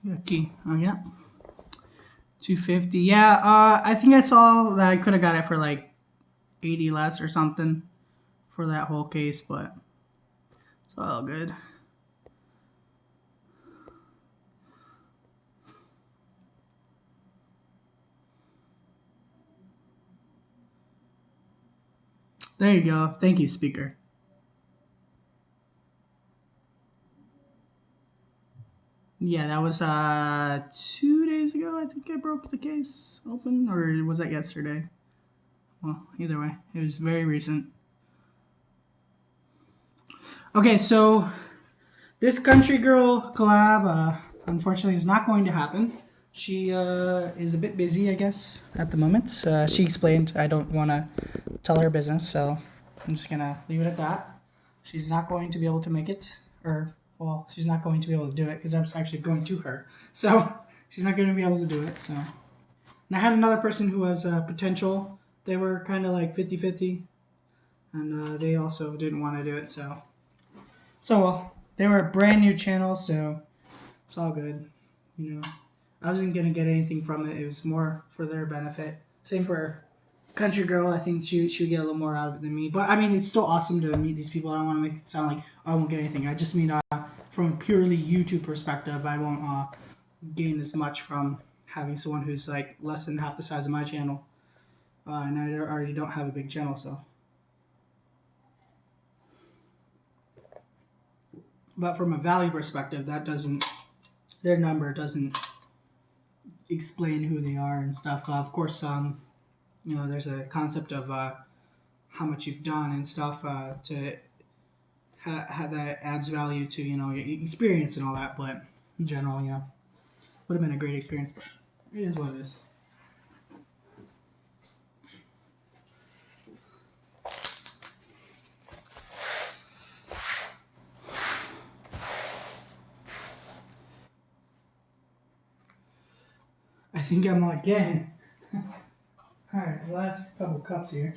Okay. Oh yeah. 250. Yeah. I think I saw that I could have got it for like 80 less or something for that whole case, but it's all good. There you go. Thank you, speaker. Yeah, that was 2 days ago. I think I broke the case open, or was that yesterday? Well, either way, it was very recent. Okay, so this country girl collab, unfortunately, is not going to happen. She is a bit busy, I guess, at the moment. She explained I don't want to tell her business, so I'm just gonna leave it at that. She's not going to be able to make it, or well, she's not going to be able to do it because I was actually going to her. So she's not going to be able to do it. So And I had another person who was potential. They were kind of like 50-50, and they also didn't want to do it. So well, they were a brand new channel, so it's all good. You know, I wasn't gonna get anything from it. It was more for their benefit. Same for Country Girl. I think she would get a little more out of it than me. But I mean, it's still awesome to meet these people. I don't want to make it sound like I won't get anything. I just mean from a purely YouTube perspective, I won't gain as much from having someone who's like less than half the size of my channel. And I already don't have a big channel, so. But from a value perspective, their number doesn't explain who they are and stuff. Of course, there's a concept of how much you've done and stuff to how that adds value to your experience and all that. But in general, would have been a great experience. But it is what it is. I think I'm again. All right, last couple cups here.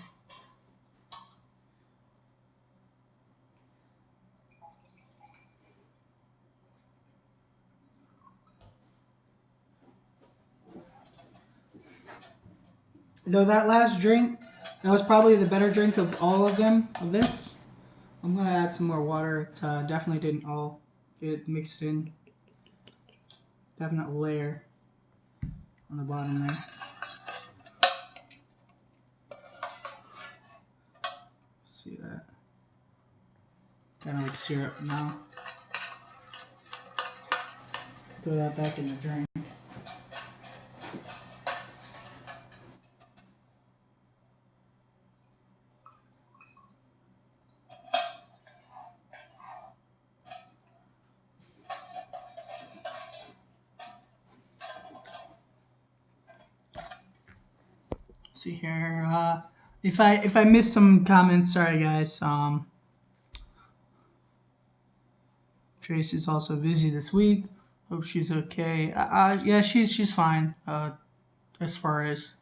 Though that last drink, that was probably the better drink of all of them, of this. I'm going to add some more water. It definitely didn't all get mixed in. Definite layer on the bottom there. See that? Kind of like syrup now. Throw that back in the drink. See here. If I missed some comments, sorry guys. Tracy's also busy this week. Hope she's okay. Yeah, she's fine. As far as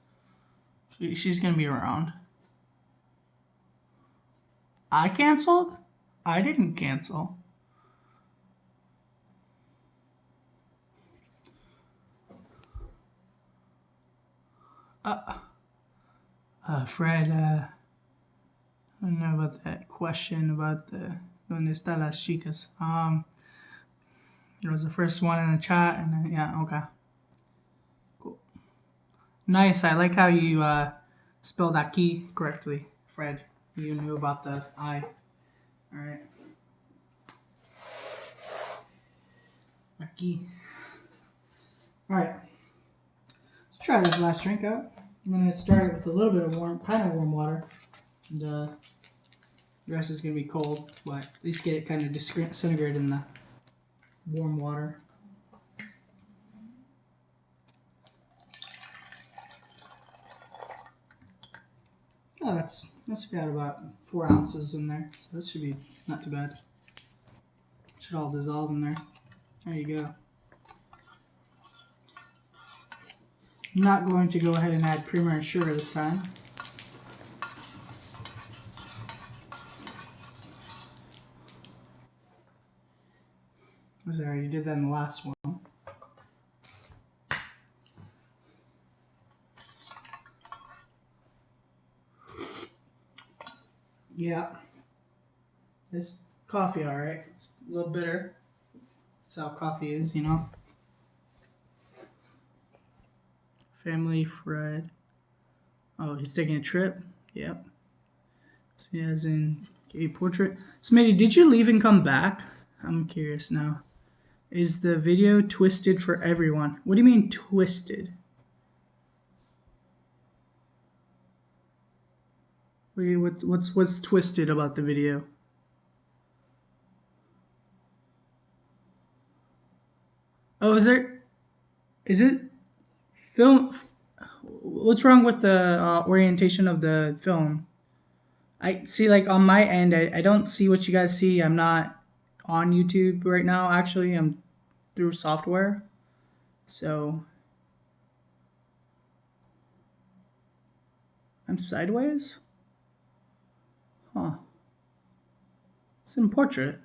she's gonna be around. I canceled? I didn't cancel. Fred, I don't know about that question about the donde está las chicas. It was the first one in the chat, and then, yeah, okay. Cool. Nice. I like how you spelled aquí correctly, Fred. You knew about the I. All right. Aquí. All right. Let's try this last drink out. I'm gonna start it with a little bit of warm water, and the rest is gonna be cold, but at least get it kind of disintegrated in the warm water. Oh, that's got about 4 ounces in there, so that should be not too bad. Should all dissolve in there. There you go. I'm not going to go ahead and add creamer and sugar this time. Because I already did that in the last one. Yeah. This coffee, alright. It's a little bitter. That's how coffee is, Family Fred. Oh, he's taking a trip? Yep. So he has in a portrait. Smitty, did you leave and come back? I'm curious now. Is the video twisted for everyone? What do you mean twisted? What's twisted about the video? Oh, is it film? What's wrong with the orientation of the film? I see, like on my end, I don't see what you guys see. I'm not on YouTube right now. Actually, I'm through software. So I'm sideways? Huh. It's in portrait.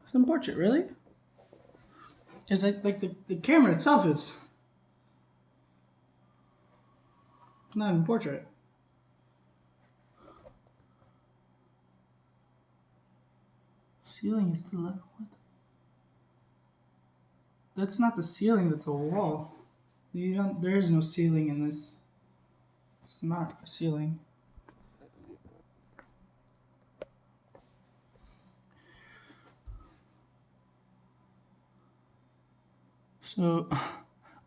It's in portrait, really? Because like the camera itself is not in portrait. Ceiling is to the left. What? That's not the ceiling, that's a wall. There is no ceiling in this. It's not a ceiling. So,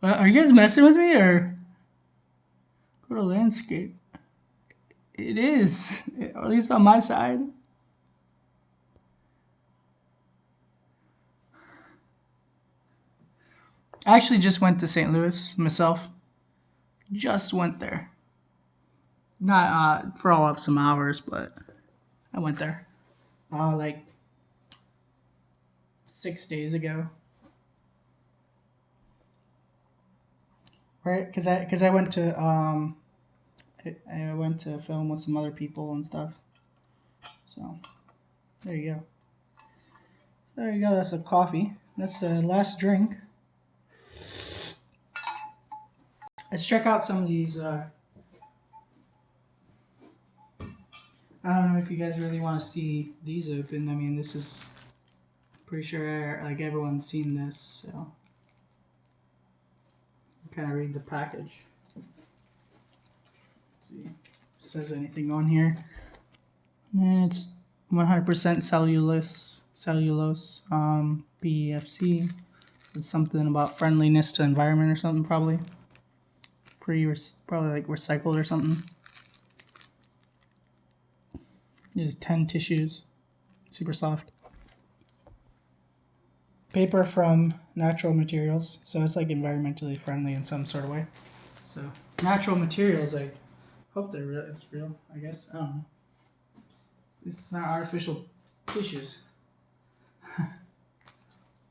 are you guys messing with me or go to landscape? It is, at least on my side. I actually just went to St. Louis myself. Just went there. Not for all of some hours, but I went there. Like 6 days ago. Right? Because I went to I went to film with some other people and stuff. So there you go. There you go. That's a coffee. That's the last drink. Let's check out some of these. I don't know if you guys really want to see these open. I mean, this is pretty sure like everyone's seen this, so kind of read the package. Let's see if it says anything on here. It's 100% cellulose, BFC. It's something about friendliness to environment or something, probably. Probably like recycled or something. There's 10 tissues, super soft. Paper from natural materials, so it's like environmentally friendly in some sort of way. So natural materials, I hope they're real. It's real, I guess. I don't know. This is not artificial tissues.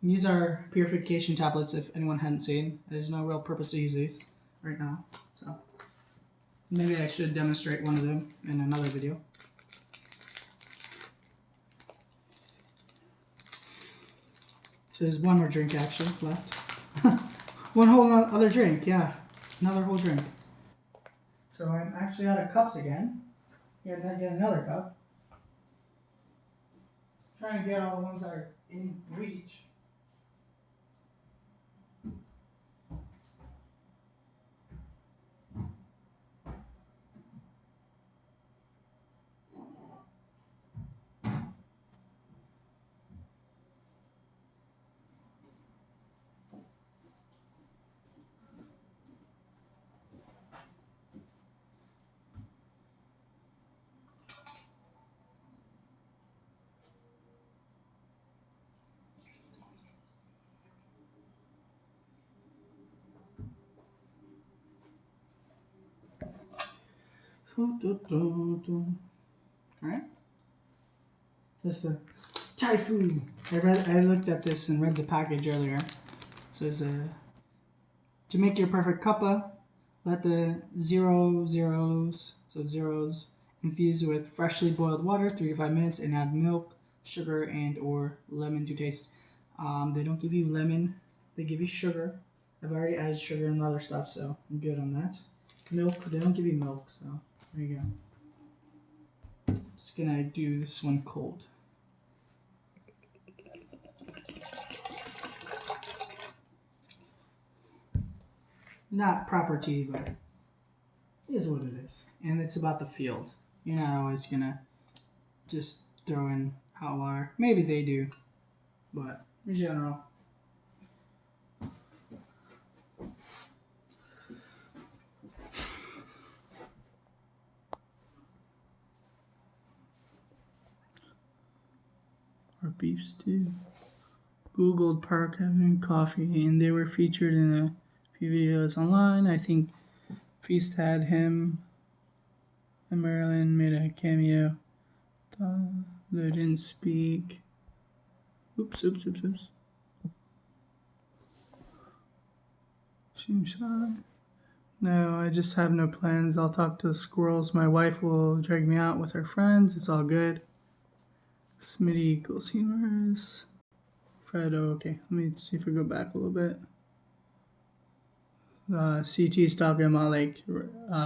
These are purification tablets, if anyone hadn't seen. There's no real purpose to use these right now, so maybe I should demonstrate one of them in another video. So there's one more drink actually left. One whole other drink, yeah. Another whole drink. So I'm actually out of cups again. Get another cup. Trying to get all the ones that are in reach. Alright. This is the Thai food. I looked at this and read the package earlier. So it's to make your perfect cuppa, let the zeros infuse with freshly boiled water 3 to 5 minutes and add milk, sugar, and or lemon to taste. They don't give you lemon, they give you sugar. I've already added sugar and other stuff, so I'm good on that. Milk, they don't give you milk, so there you go. Just gonna do this one cold. Not proper tea, but it is what it is. And it's about the field. You're not always gonna just throw in hot water. Maybe they do, but in general. Or beef stew. Googled Park Avenue Coffee, and they were featured in a few videos online. I think Feast had him, and Marilyn made a cameo. They didn't speak. Oops. No, I just have no plans. I'll talk to the squirrels. My wife will drag me out with her friends. It's all good. Smitty equals humorous. Fredo, okay. Let me see if we go back a little bit. CT's talking about like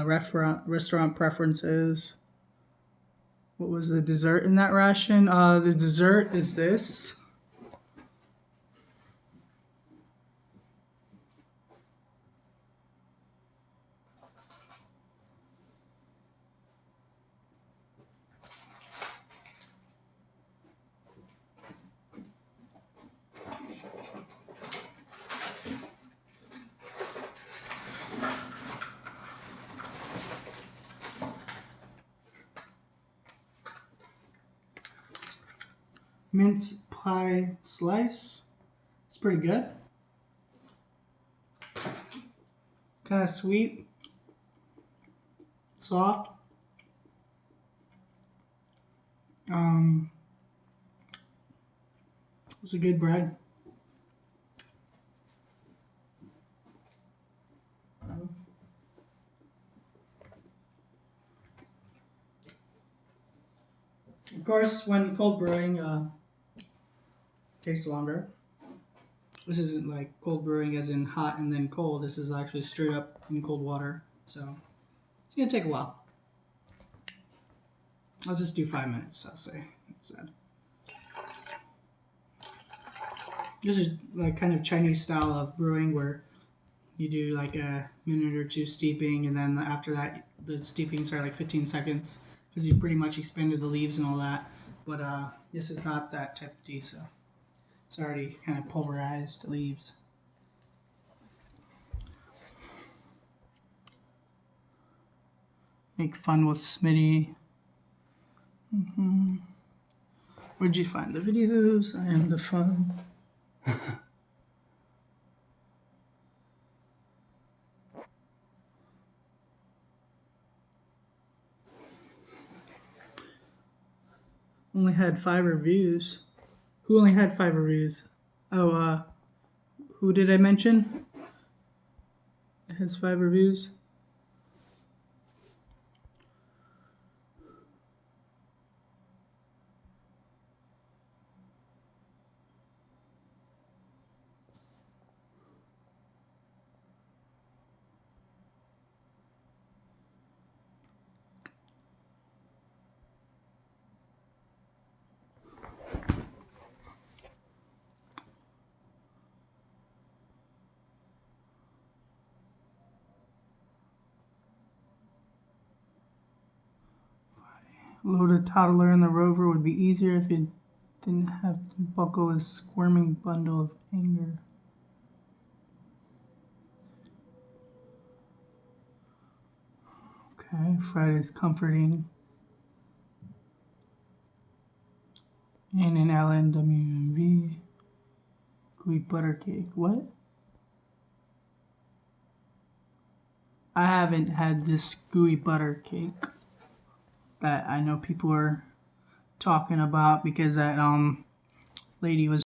restaurant preferences. What was the dessert in that ration? The dessert is this. Mince pie slice. It's pretty good. Kind of sweet, soft. It's a good bread. Of course, when cold brewing, takes longer. This isn't like cold brewing as in hot and then cold. This is actually straight up in cold water. So it's gonna take a while. I'll just do 5 minutes, I'll say, instead. This is like kind of Chinese style of brewing where you do like a minute or two steeping, and then after that, the steepings are like 15 seconds because you pretty much expended the leaves and all that. But this is not that type of tea, so it's already kind of pulverized leaves. Make fun with Smitty. Where'd you find the videos? I am the fun. Only had 5 reviews. Who only had 5 reviews? Oh, who did I mention? It has 5 reviews. Load a toddler in the rover would be easier if it didn't have to buckle a squirming bundle of anger. Okay, Fred is comforting. And an LNWMV. Gooey butter cake. What? I haven't had this gooey butter cake that I know people are talking about because that lady was